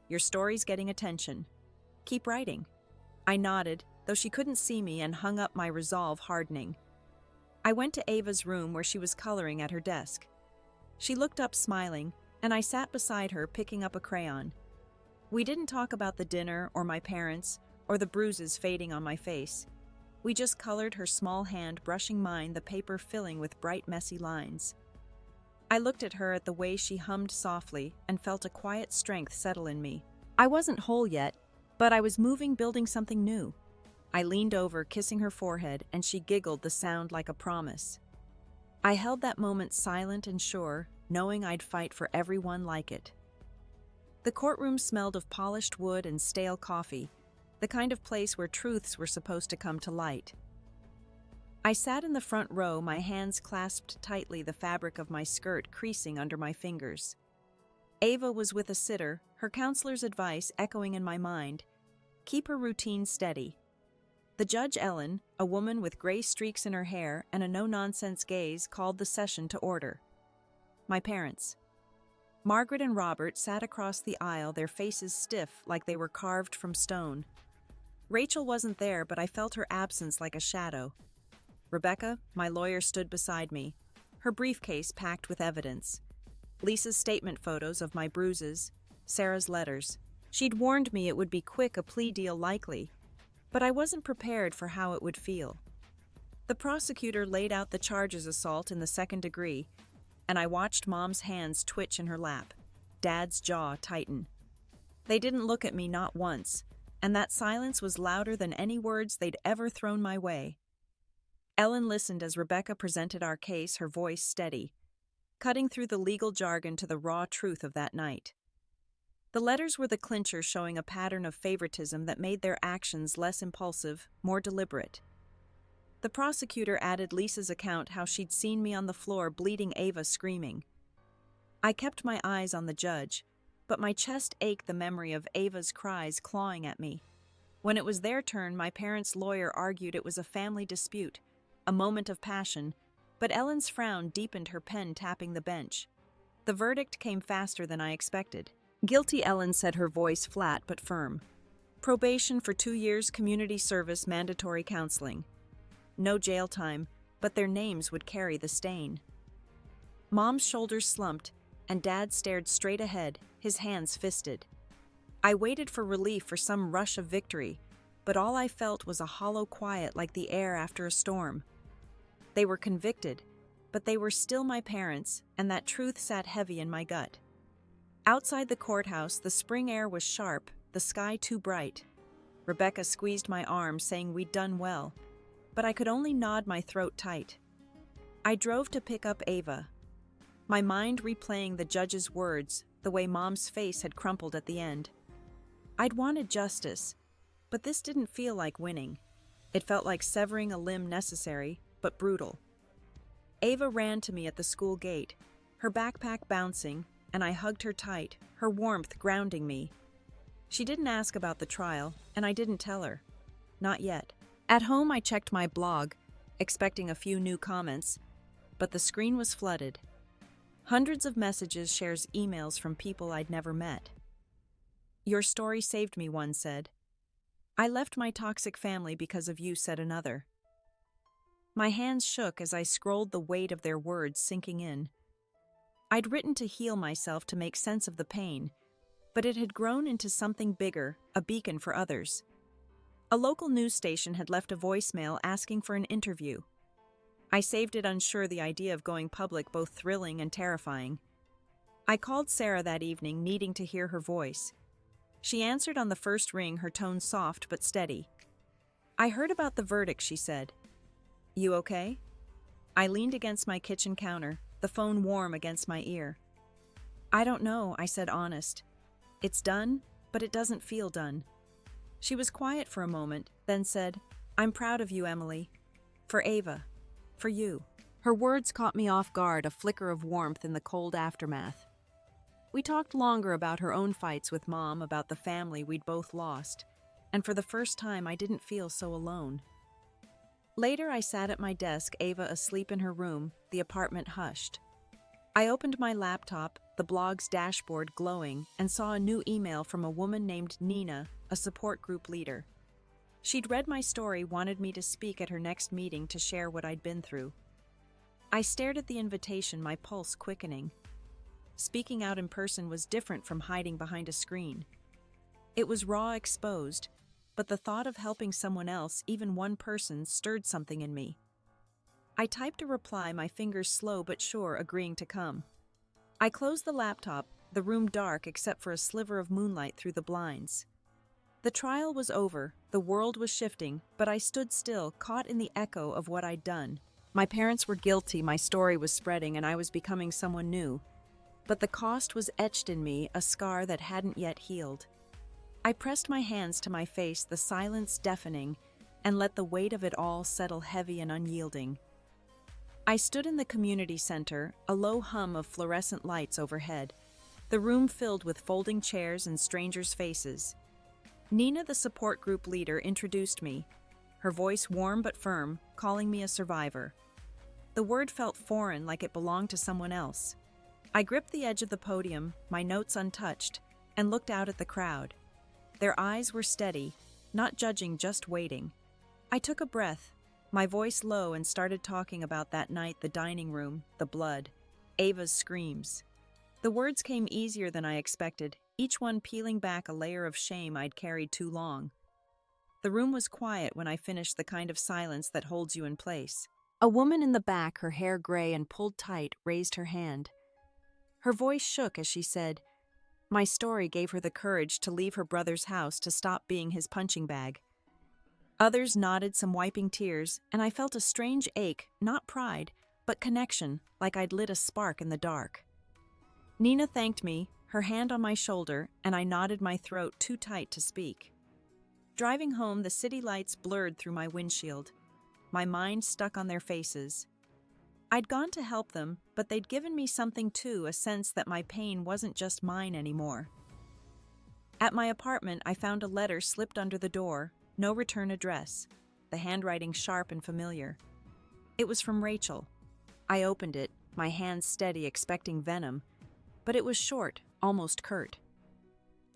A: Your story's getting attention. Keep writing." I nodded, though she couldn't see me, and hung up, my resolve hardening. I went to Ava's room where she was coloring at her desk. She looked up smiling, and I sat beside her, picking up a crayon. We didn't talk about the dinner or my parents or the bruises fading on my face. We just colored, her small hand brushing mine, the paper filling with bright, messy lines. I looked at her, at the way she hummed softly, and felt a quiet strength settle in me. I wasn't whole yet, but I was moving, building something new. I leaned over, kissing her forehead, and she giggled, the sound like a promise. I held that moment silent and sure, knowing I'd fight for everyone like it. The courtroom smelled of polished wood and stale coffee, the kind of place where truths were supposed to come to light. I sat in the front row, my hands clasped tightly, the fabric of my skirt creasing under my fingers. Ava was with a sitter, her counselor's advice echoing in my mind. Keep her routine steady. The judge, Ellen, a woman with gray streaks in her hair and a no-nonsense gaze, called the session to order. My parents. Margaret and Robert sat across the aisle, their faces stiff like they were carved from stone. Rachel wasn't there, but I felt her absence like a shadow. Rebecca, my lawyer, stood beside me, her briefcase packed with evidence. Lisa's statement photos of my bruises, Sarah's letters. She'd warned me it would be quick, a plea deal likely, but I wasn't prepared for how it would feel. The prosecutor laid out the charges: assault in the second degree, and I watched Mom's hands twitch in her lap, Dad's jaw tighten. They didn't look at me, not once, and that silence was louder than any words they'd ever thrown my way. Ellen listened as Rebecca presented our case, her voice steady, cutting through the legal jargon to the raw truth of that night. The letters were the clincher, showing a pattern of favoritism that made their actions less impulsive, more deliberate. The prosecutor added Lisa's account, how she'd seen me on the floor, bleeding, Ava screaming. I kept my eyes on the judge, but my chest ached, the memory of Ava's cries clawing at me. When it was their turn, my parents' lawyer argued it was a family dispute, a moment of passion, But Ellen's frown deepened, her pen tapping the bench. The verdict came faster than I expected. Guilty, Ellen said, her voice flat but firm. Probation for 2 years, community service, mandatory counseling. No jail time, but their names would carry the stain. Mom's shoulders slumped, and Dad stared straight ahead, his hands fisted. I waited for relief, for some rush of victory, but all I felt was a hollow quiet like the air after a storm. They were convicted, but they were still my parents, and that truth sat heavy in my gut. Outside the courthouse, the spring air was sharp, the sky too bright. Rebecca squeezed my arm, saying we'd done well, but I could only nod, my throat tight. I drove to pick up Ava, my mind replaying the judge's words, the way Mom's face had crumpled at the end. I'd wanted justice, but this didn't feel like winning. It felt like severing a limb, necessary, but brutal. Ava ran to me at the school gate, her backpack bouncing, and I hugged her tight, her warmth grounding me. She didn't ask about the trial, and I didn't tell her. Not yet. At home, I checked my blog, expecting a few new comments, but the screen was flooded. Hundreds of messages, shares, emails from people I'd never met. Your story saved me, one said. I left my toxic family because of you, said another. My hands shook as I scrolled, the weight of their words sinking in. I'd written to heal myself, to make sense of the pain, but it had grown into something bigger, a beacon for others. A local news station had left a voicemail asking for an interview. I saved it, unsure, the idea of going public both thrilling and terrifying. I called Sarah that evening, needing to hear her voice. She answered on the first ring, her tone soft but steady. I heard about the verdict, she said. You okay? I leaned against my kitchen counter, the phone warm against my ear. I don't know, I said, honest. It's done, but it doesn't feel done. She was quiet for a moment, then said, I'm proud of you, Emily. For Ava. For you. Her words caught me off guard, a flicker of warmth in the cold aftermath. We talked longer about her own fights with Mom, about the family we'd both lost, and for the first time I didn't feel so alone. Later, I sat at my desk, Ava asleep in her room, the apartment hushed. I opened my laptop, the blog's dashboard glowing, and saw a new email from a woman named Nina, a support group leader. She'd read my story, wanted me to speak at her next meeting to share what I'd been through. I stared at the invitation, my pulse quickening. Speaking out in person was different from hiding behind a screen. It was raw, exposed, but the thought of helping someone else, even one person, stirred something in me. I typed a reply, my fingers slow but sure, agreeing to come. I closed the laptop, the room dark except for a sliver of moonlight through the blinds. The trial was over, the world was shifting, but I stood still, caught in the echo of what I'd done. My parents were guilty, my story was spreading, and I was becoming someone new. But the cost was etched in me, a scar that hadn't yet healed. I pressed my hands to my face, the silence deafening, and let the weight of it all settle heavy and unyielding. I stood in the community center, a low hum of fluorescent lights overhead, the room filled with folding chairs and strangers' faces. Nina, the support group leader, introduced me, her voice warm but firm, calling me a survivor. The word felt foreign, like it belonged to someone else. I gripped the edge of the podium, my notes untouched, and looked out at the crowd. Their eyes were steady, not judging, just waiting. I took a breath, my voice low, and started talking about that night, the dining room, the blood, Ava's screams. The words came easier than I expected, each one peeling back a layer of shame I'd carried too long. The room was quiet when I finished, the kind of silence that holds you in place. A woman in the back, her hair gray and pulled tight, raised her hand. Her voice shook as she said, my story gave her the courage to leave her brother's house, to stop being his punching bag. Others nodded, some wiping tears, and I felt a strange ache, not pride, but connection, like I'd lit a spark in the dark. Nina thanked me, her hand on my shoulder, and I nodded, my throat too tight to speak. Driving home, the city lights blurred through my windshield, my mind stuck on their faces. I'd gone to help them, but they'd given me something too, a sense that my pain wasn't just mine anymore. At my apartment, I found a letter slipped under the door, no return address, the handwriting sharp and familiar. It was from Rachel. I opened it, my hands steady, expecting venom, but it was short, almost curt.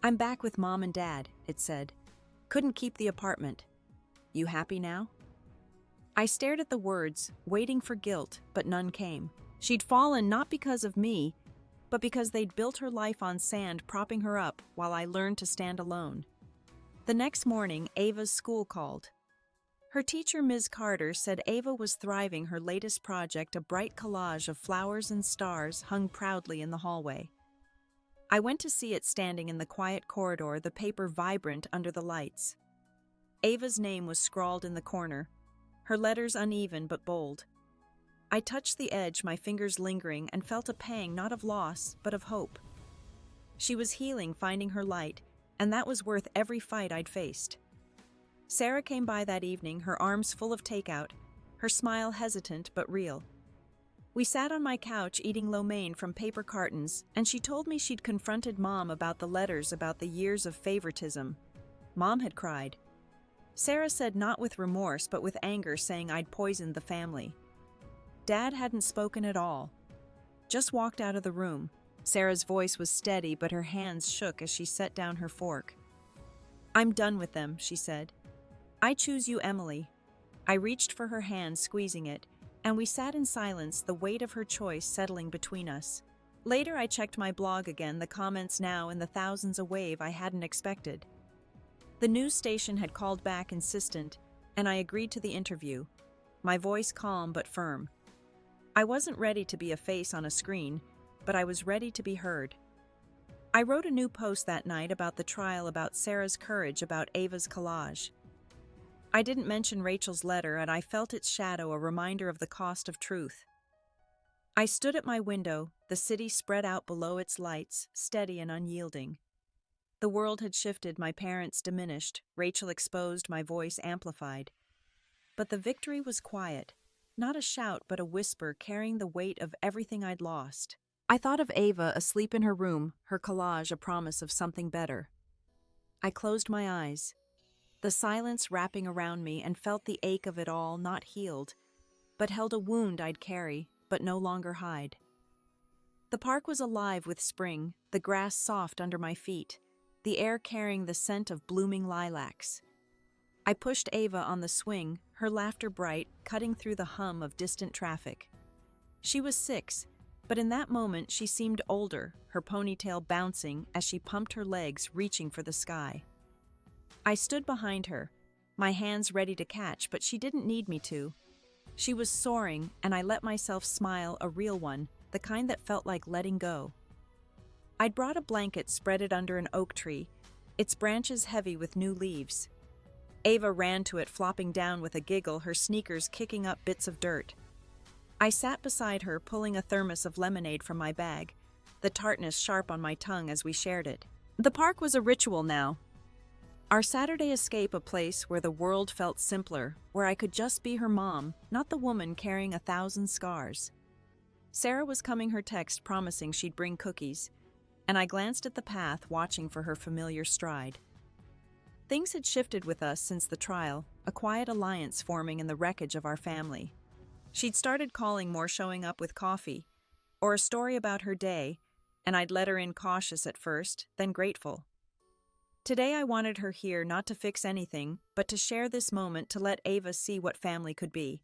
A: "I'm back with Mom and Dad," it said. "Couldn't keep the apartment. You happy now?" I stared at the words, waiting for guilt, but none came. She'd fallen not because of me, but because they'd built her life on sand, propping her up while I learned to stand alone. The next morning, Ava's school called. Her teacher, Ms. Carter, said Ava was thriving. Her latest project, a bright collage of flowers and stars, hung proudly in the hallway. I went to see it standing in the quiet corridor, the paper vibrant under the lights. Ava's name was scrawled in the corner, her letters uneven but bold. I touched the edge, my fingers lingering, and felt a pang not of loss, but of hope. She was healing, finding her light, and that was worth every fight I'd faced. Sarah came by that evening, her arms full of takeout, her smile hesitant but real. We sat on my couch eating lo mein from paper cartons, and she told me she'd confronted Mom about the letters, about the years of favoritism. Mom had cried. Sarah said not with remorse but with anger, saying I'd poisoned the family. Dad hadn't spoken at all. Just walked out of the room. Sarah's voice was steady, but her hands shook as she set down her fork. "I'm done with them," she said. "I choose you, Emily." I reached for her hand, squeezing it, and we sat in silence, the weight of her choice settling between us. Later, I checked my blog again, the comments now in the thousands, a wave I hadn't expected. The news station had called back insistent, and I agreed to the interview, my voice calm but firm. I wasn't ready to be a face on a screen, but I was ready to be heard. I wrote a new post that night about the trial, about Sarah's courage, about Ava's collage. I didn't mention Rachel's letter, and I felt its shadow, a reminder of the cost of truth. I stood at my window, the city spread out below its lights, steady and unyielding. The world had shifted, my parents diminished, Rachel exposed, my voice amplified. But the victory was quiet, not a shout but a whisper, carrying the weight of everything I'd lost. I thought of Ava asleep in her room, her collage a promise of something better. I closed my eyes, the silence wrapping around me, and felt the ache of it all, not healed, but held a wound I'd carry, but no longer hide. The park was alive with spring, the grass soft under my feet, the air carrying the scent of blooming lilacs. I pushed Ava on the swing, her laughter bright, cutting through the hum of distant traffic. She was 6, but in that moment she seemed older, her ponytail bouncing as she pumped her legs, reaching for the sky. I stood behind her, my hands ready to catch, but she didn't need me to. She was soaring, and I let myself smile, a real one, the kind that felt like letting go. I'd brought a blanket, spread it under an oak tree, its branches heavy with new leaves. Ava ran to it, flopping down with a giggle, her sneakers kicking up bits of dirt. I sat beside her, pulling a thermos of lemonade from my bag, the tartness sharp on my tongue as we shared it. The park was a ritual now. Our Saturday escape, a place where the world felt simpler, where I could just be her mom, not the woman carrying 1,000 scars. Sarah was coming, her text promising she'd bring cookies, and I glanced at the path, watching for her familiar stride. Things had shifted with us since the trial, a quiet alliance forming in the wreckage of our family. She'd started calling more, showing up with coffee, or a story about her day, and I'd let her in, cautious at first, then grateful. Today I wanted her here, not to fix anything, but to share this moment, to let Ava see what family could be.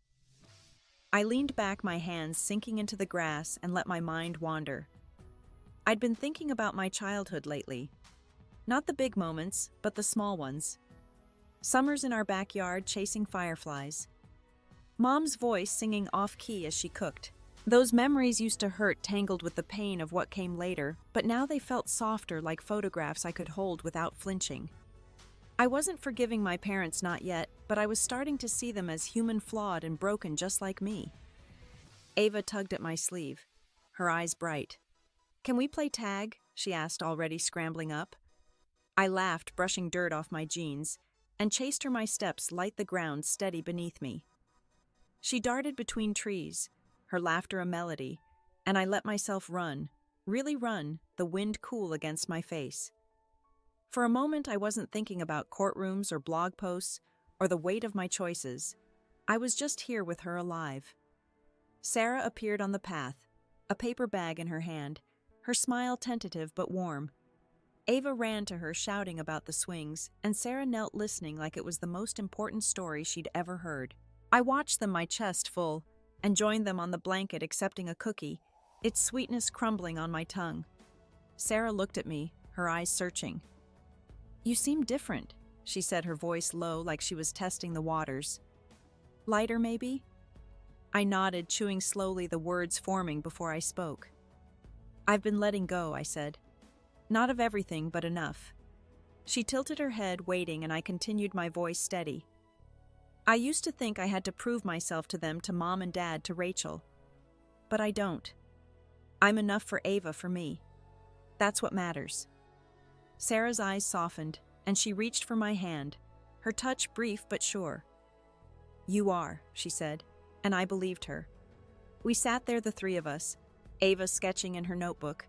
A: I leaned back, my hands sinking into the grass, and let my mind wander. I'd been thinking about my childhood lately. Not the big moments, but the small ones. Summers in our backyard, chasing fireflies. Mom's voice singing off-key as she cooked. Those memories used to hurt, tangled with the pain of what came later, but now they felt softer, like photographs I could hold without flinching. I wasn't forgiving my parents, not yet, but I was starting to see them as human, flawed and broken just like me. Ava tugged at my sleeve, her eyes bright. "Can we play tag?" she asked, already scrambling up. I laughed, brushing dirt off my jeans, and chased her, my steps light the ground steady beneath me. She darted between trees, her laughter a melody, and I let myself run, really run, the wind cool against my face. For a moment I wasn't thinking about courtrooms or blog posts or the weight of my choices. I was just here with her, alive. Sarah appeared on the path, a paper bag in her hand, her smile tentative but warm. Ava ran to her shouting about the swings, and Sarah knelt listening like it was the most important story she'd ever heard. I watched them, my chest full, and joined them on the blanket accepting a cookie, its sweetness crumbling on my tongue. Sarah looked at me, her eyes searching. "You seem different," she said, her voice low like she was testing the waters. "Lighter, maybe?" I nodded, chewing slowly, the words forming before I spoke. "I've been letting go," I said. "Not of everything, but enough." She tilted her head, waiting, and I continued, my voice steady. "I used to think I had to prove myself to them, to Mom and Dad, to Rachel. But I don't. I'm enough for Ava, for me. That's what matters." Sarah's eyes softened, and she reached for my hand, her touch brief but sure. "You are," she said, and I believed her. We sat there, the three of us, Ava sketching in her notebook,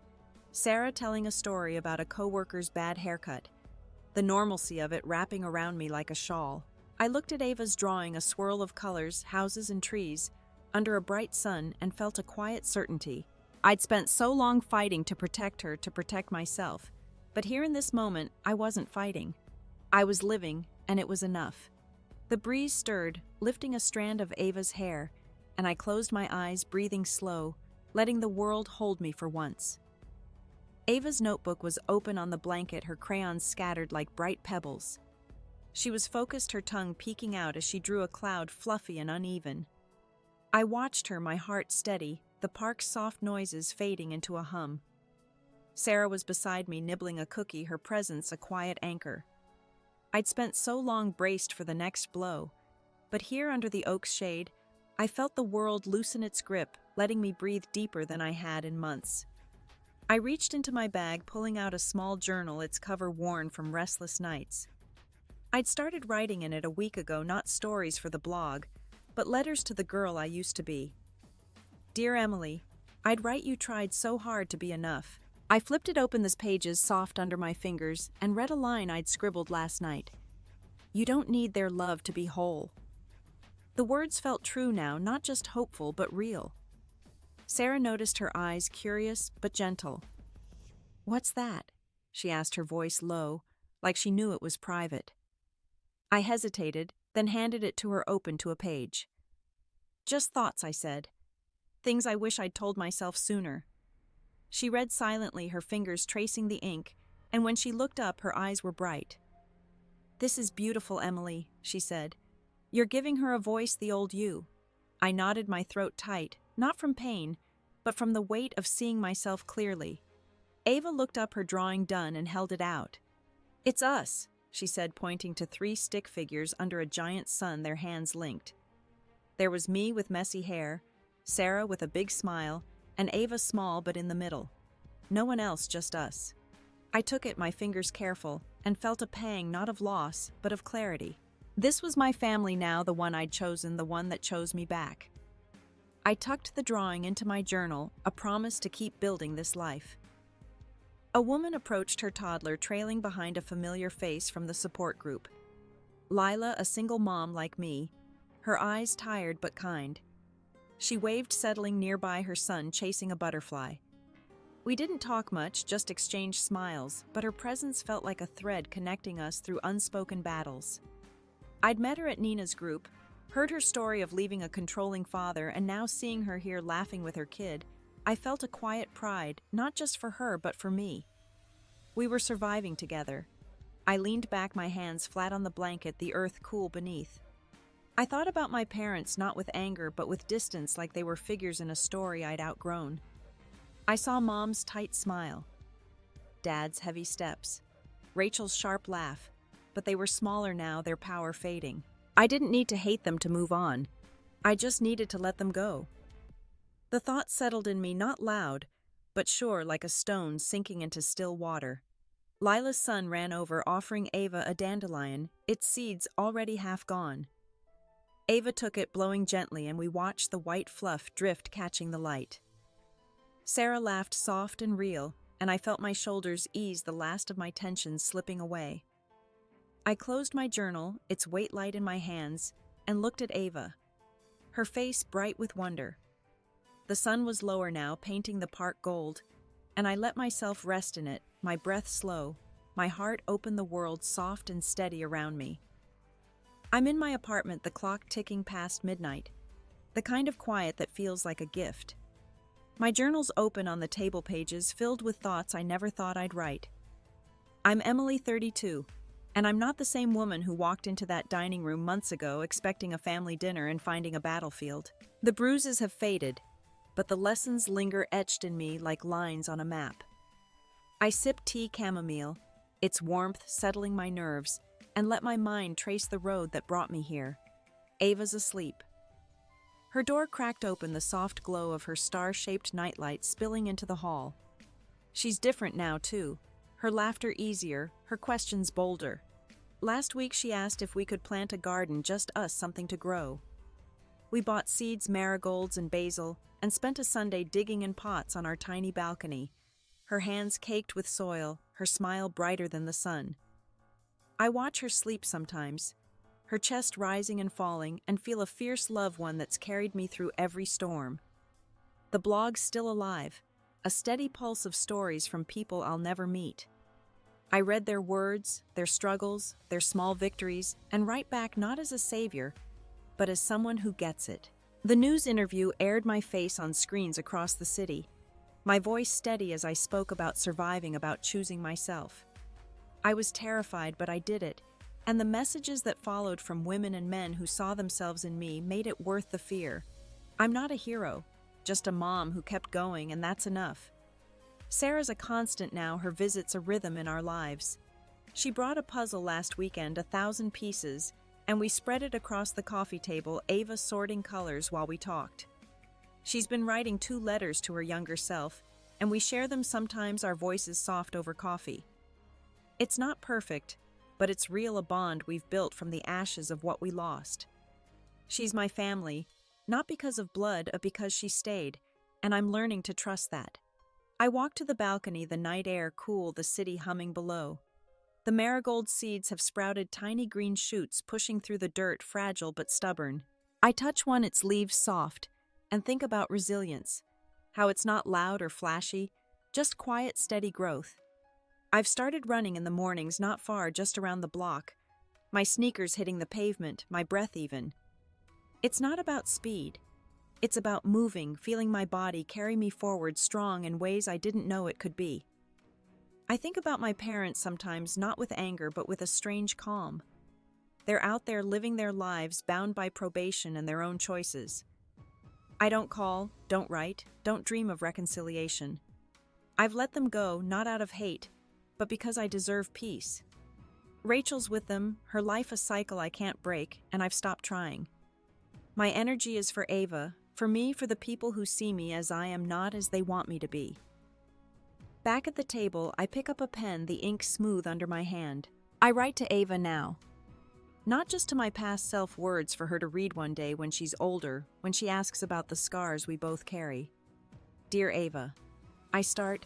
A: Sarah telling a story about a coworker's bad haircut, the normalcy of it wrapping around me like a shawl. I looked at Ava's drawing, a swirl of colors, houses and trees, under a bright sun, and felt a quiet certainty. I'd spent so long fighting to protect her, to protect myself, but here in this moment, I wasn't fighting. I was living, and it was enough. The breeze stirred, lifting a strand of Ava's hair, and I closed my eyes, breathing slow, letting the world hold me for once. Ava's notebook was open on the blanket, her crayons scattered like bright pebbles. She was focused, her tongue peeking out as she drew a cloud fluffy and uneven. I watched her, my heart steady, the park's soft noises fading into a hum. Sarah was beside me, nibbling a cookie, her presence a quiet anchor. I'd spent so long braced for the next blow, but here under the oak's shade, I felt the world loosen its grip, letting me breathe deeper than I had in months. I reached into my bag, pulling out a small journal, its cover worn from restless nights. I'd started writing in it a week ago, not stories for the blog, but letters to the girl I used to be. "Dear Emily, I'd write you tried so hard to be enough." I flipped it open, this pages soft under my fingers, and read a line I'd scribbled last night. "You don't need their love to be whole." The words felt true now, not just hopeful, but real. Sarah noticed, her eyes curious but gentle. "What's that?" she asked, her voice low, like she knew it was private. I hesitated, then handed it to her, open to a page. "Just thoughts," I said. "Things I wish I'd told myself sooner." She read silently, her fingers tracing the ink, and when she looked up, her eyes were bright. "This is beautiful, Emily," she said. "You're giving her a voice, the old you." I nodded, my throat tight, not from pain, but from the weight of seeing myself clearly. Ava looked up, her drawing done, and held it out. "It's us," she said, pointing to 3 stick figures under a giant sun, their hands linked. There was me with messy hair, Sarah with a big smile, and Ava small but in the middle. No one else, just us. I took it, my fingers careful, and felt a pang, not of loss, but of clarity. This was my family now, the one I'd chosen, the one that chose me back. I tucked the drawing into my journal, a promise to keep building this life. A woman approached, her toddler trailing behind, a familiar face from the support group. Lila, a single mom like me, her eyes tired but kind. She waved, settling nearby, her son chasing a butterfly. We didn't talk much, just exchanged smiles, but her presence felt like a thread connecting us through unspoken battles. I'd met her at Nina's group, heard her story of leaving a controlling father, and now seeing her here laughing with her kid, I felt a quiet pride, not just for her but for me. We were surviving together. I leaned back, my hands flat on the blanket, the earth cool beneath. I thought about my parents, not with anger but with distance, like they were figures in a story I'd outgrown. I saw Mom's tight smile, Dad's heavy steps, Rachel's sharp laugh, but they were smaller now, their power fading. I didn't need to hate them to move on. I just needed to let them go. The thought settled in me, not loud, but sure, like a stone sinking into still water. Lila's son ran over, offering Ava a dandelion, its seeds already half gone. Ava took it, blowing gently, and we watched the white fluff drift, catching the light. Sarah laughed, soft and real, and I felt my shoulders ease, the last of my tension slipping away. I closed my journal, its weight light in my hands, and looked at Ava, her face bright with wonder. The sun was lower now, painting the park gold, and I let myself rest in it, my breath slow, my heart open, the world soft and steady around me. I'm in my apartment, the clock ticking past midnight, the kind of quiet that feels like a gift. My journal's open on the table, pages filled with thoughts I never thought I'd write. I'm Emily, 32, and I'm not the same woman who walked into that dining room months ago expecting a family dinner and finding a battlefield. The bruises have faded, but the lessons linger etched in me like lines on a map. I sip tea chamomile, its warmth settling my nerves, and let my mind trace the road that brought me here. Ava's asleep. Her door cracked open, the soft glow of her star-shaped nightlight spilling into the hall. She's different now, too. Her laughter easier, her questions bolder. Last week she asked if we could plant a garden, just us, something to grow. We bought seeds, marigolds and basil, and spent a Sunday digging in pots on our tiny balcony, her hands caked with soil, her smile brighter than the sun. I watch her sleep sometimes, her chest rising and falling, and feel a fierce love, one that's carried me through every storm. The blog's still alive, a steady pulse of stories from people I'll never meet. I read their words, their struggles, their small victories, and write back not as a savior, but as someone who gets it. The news interview aired my face on screens across the city, my voice steady as I spoke about surviving, about choosing myself. I was terrified, but I did it, and the messages that followed from women and men who saw themselves in me made it worth the fear. I'm not a hero, just a mom who kept going, and that's enough. Sarah's a constant now, her visits a rhythm in our lives. She brought a puzzle last weekend, 1,000 pieces, and we spread it across the coffee table, Ava sorting colors while we talked. She's been writing 2 letters to her younger self, and we share them sometimes, our voices soft over coffee. It's not perfect, but it's real, a bond we've built from the ashes of what we lost. She's my family, not because of blood, but because she stayed, and I'm learning to trust that. I walk to the balcony, the night air cool, the city humming below. The marigold seeds have sprouted tiny green shoots pushing through the dirt, fragile but stubborn. I touch one, its leaves soft, and think about resilience, how it's not loud or flashy, just quiet, steady growth. I've started running in the mornings, not far, just around the block, my sneakers hitting the pavement, my breath even. It's not about speed. It's about moving, feeling my body carry me forward, strong in ways I didn't know it could be. I think about my parents sometimes, not with anger, but with a strange calm. They're out there living their lives, bound by probation and their own choices. I don't call, don't write, don't dream of reconciliation. I've let them go, not out of hate, but because I deserve peace. Rachel's with them, her life a cycle I can't break, and I've stopped trying. My energy is for Ava, for me, for the people who see me as I am, not as they want me to be. Back at the table, I pick up a pen, the ink smooth under my hand. I write to Ava now. Not just to my past self, words for her to read one day when she's older, when she asks about the scars we both carry. Dear Ava, I start,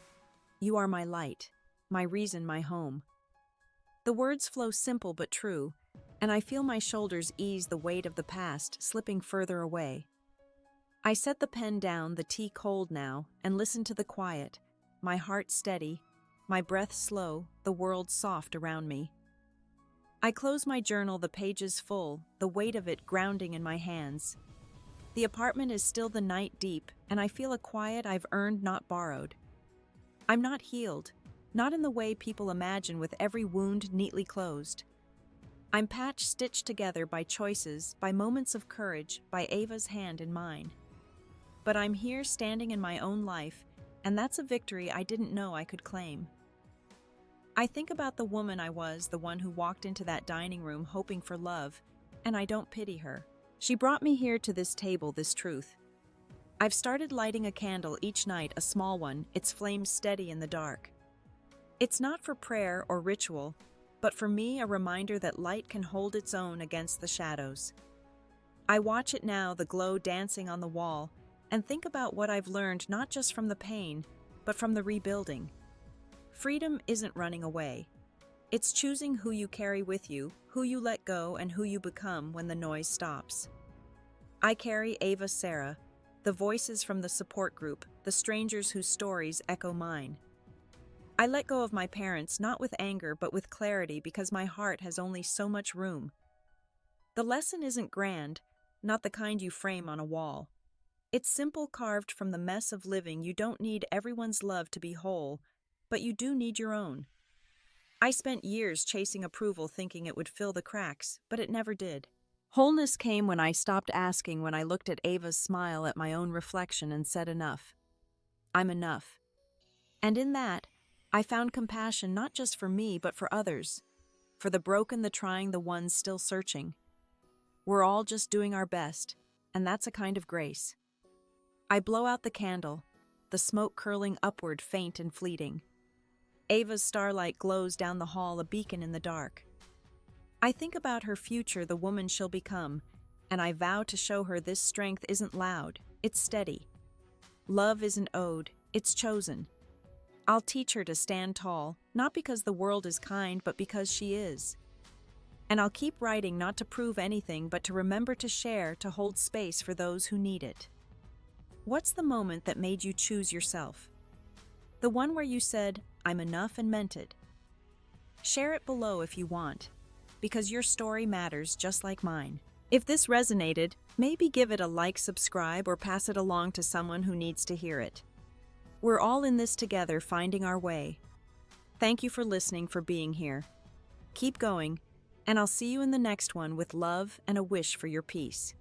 A: you are my light, my reason, my home. The words flow simple but true, and I feel my shoulders ease, the weight of the past slipping further away. I set the pen down, the tea cold now, and listen to the quiet, my heart steady, my breath slow, the world soft around me. I close my journal, the pages full, the weight of it grounding in my hands. The apartment is still, the night deep, and I feel a quiet I've earned, not borrowed. I'm not healed, not in the way people imagine, with every wound neatly closed. I'm patched, stitched together by choices, by moments of courage, by Ava's hand in mine. But I'm here, standing in my own life, and that's a victory I didn't know I could claim. I think about the woman I was, the one who walked into that dining room hoping for love, and I don't pity her. She brought me here to this table, this truth. I've started lighting a candle each night, a small one, its flame steady in the dark. It's not for prayer or ritual, but for me, a reminder that light can hold its own against the shadows. I watch it now, the glow dancing on the wall, and think about what I've learned, not just from the pain, but from the rebuilding. Freedom isn't running away. It's choosing who you carry with you, who you let go, and who you become when the noise stops. I carry Ava Sarah, the voices from the support group, the strangers whose stories echo mine. I let go of my parents not with anger but with clarity because my heart has only so much room. The lesson isn't grand, not the kind you frame on a wall. It's simple, carved from the mess of living. You don't need everyone's love to be whole, but you do need your own. I spent years chasing approval thinking it would fill the cracks, but it never did. Wholeness came when I stopped asking, when I looked at Ava's smile at my own reflection and said enough. I'm enough. And in that, I found compassion not just for me but for others, for the broken, the trying, the ones still searching. We're all just doing our best, and that's a kind of grace. I blow out the candle, the smoke curling upward, faint and fleeting. Ava's starlight glows down the hall, a beacon in the dark. I think about her future, the woman she'll become, and I vow to show her this strength isn't loud, it's steady. Love isn't owed, it's chosen. I'll teach her to stand tall, not because the world is kind, but because she is. And I'll keep writing, not to prove anything, but to remember to share, to hold space for those who need it. What's the moment that made you choose yourself? The one where you said, I'm enough, and meant it. Share it below if you want, because your story matters just like mine. If this resonated, maybe give it a like, subscribe, or pass it along to someone who needs to hear it. We're all in this together, finding our way. Thank you for listening, for being here. Keep going, and I'll see you in the next one with love and a wish for your peace.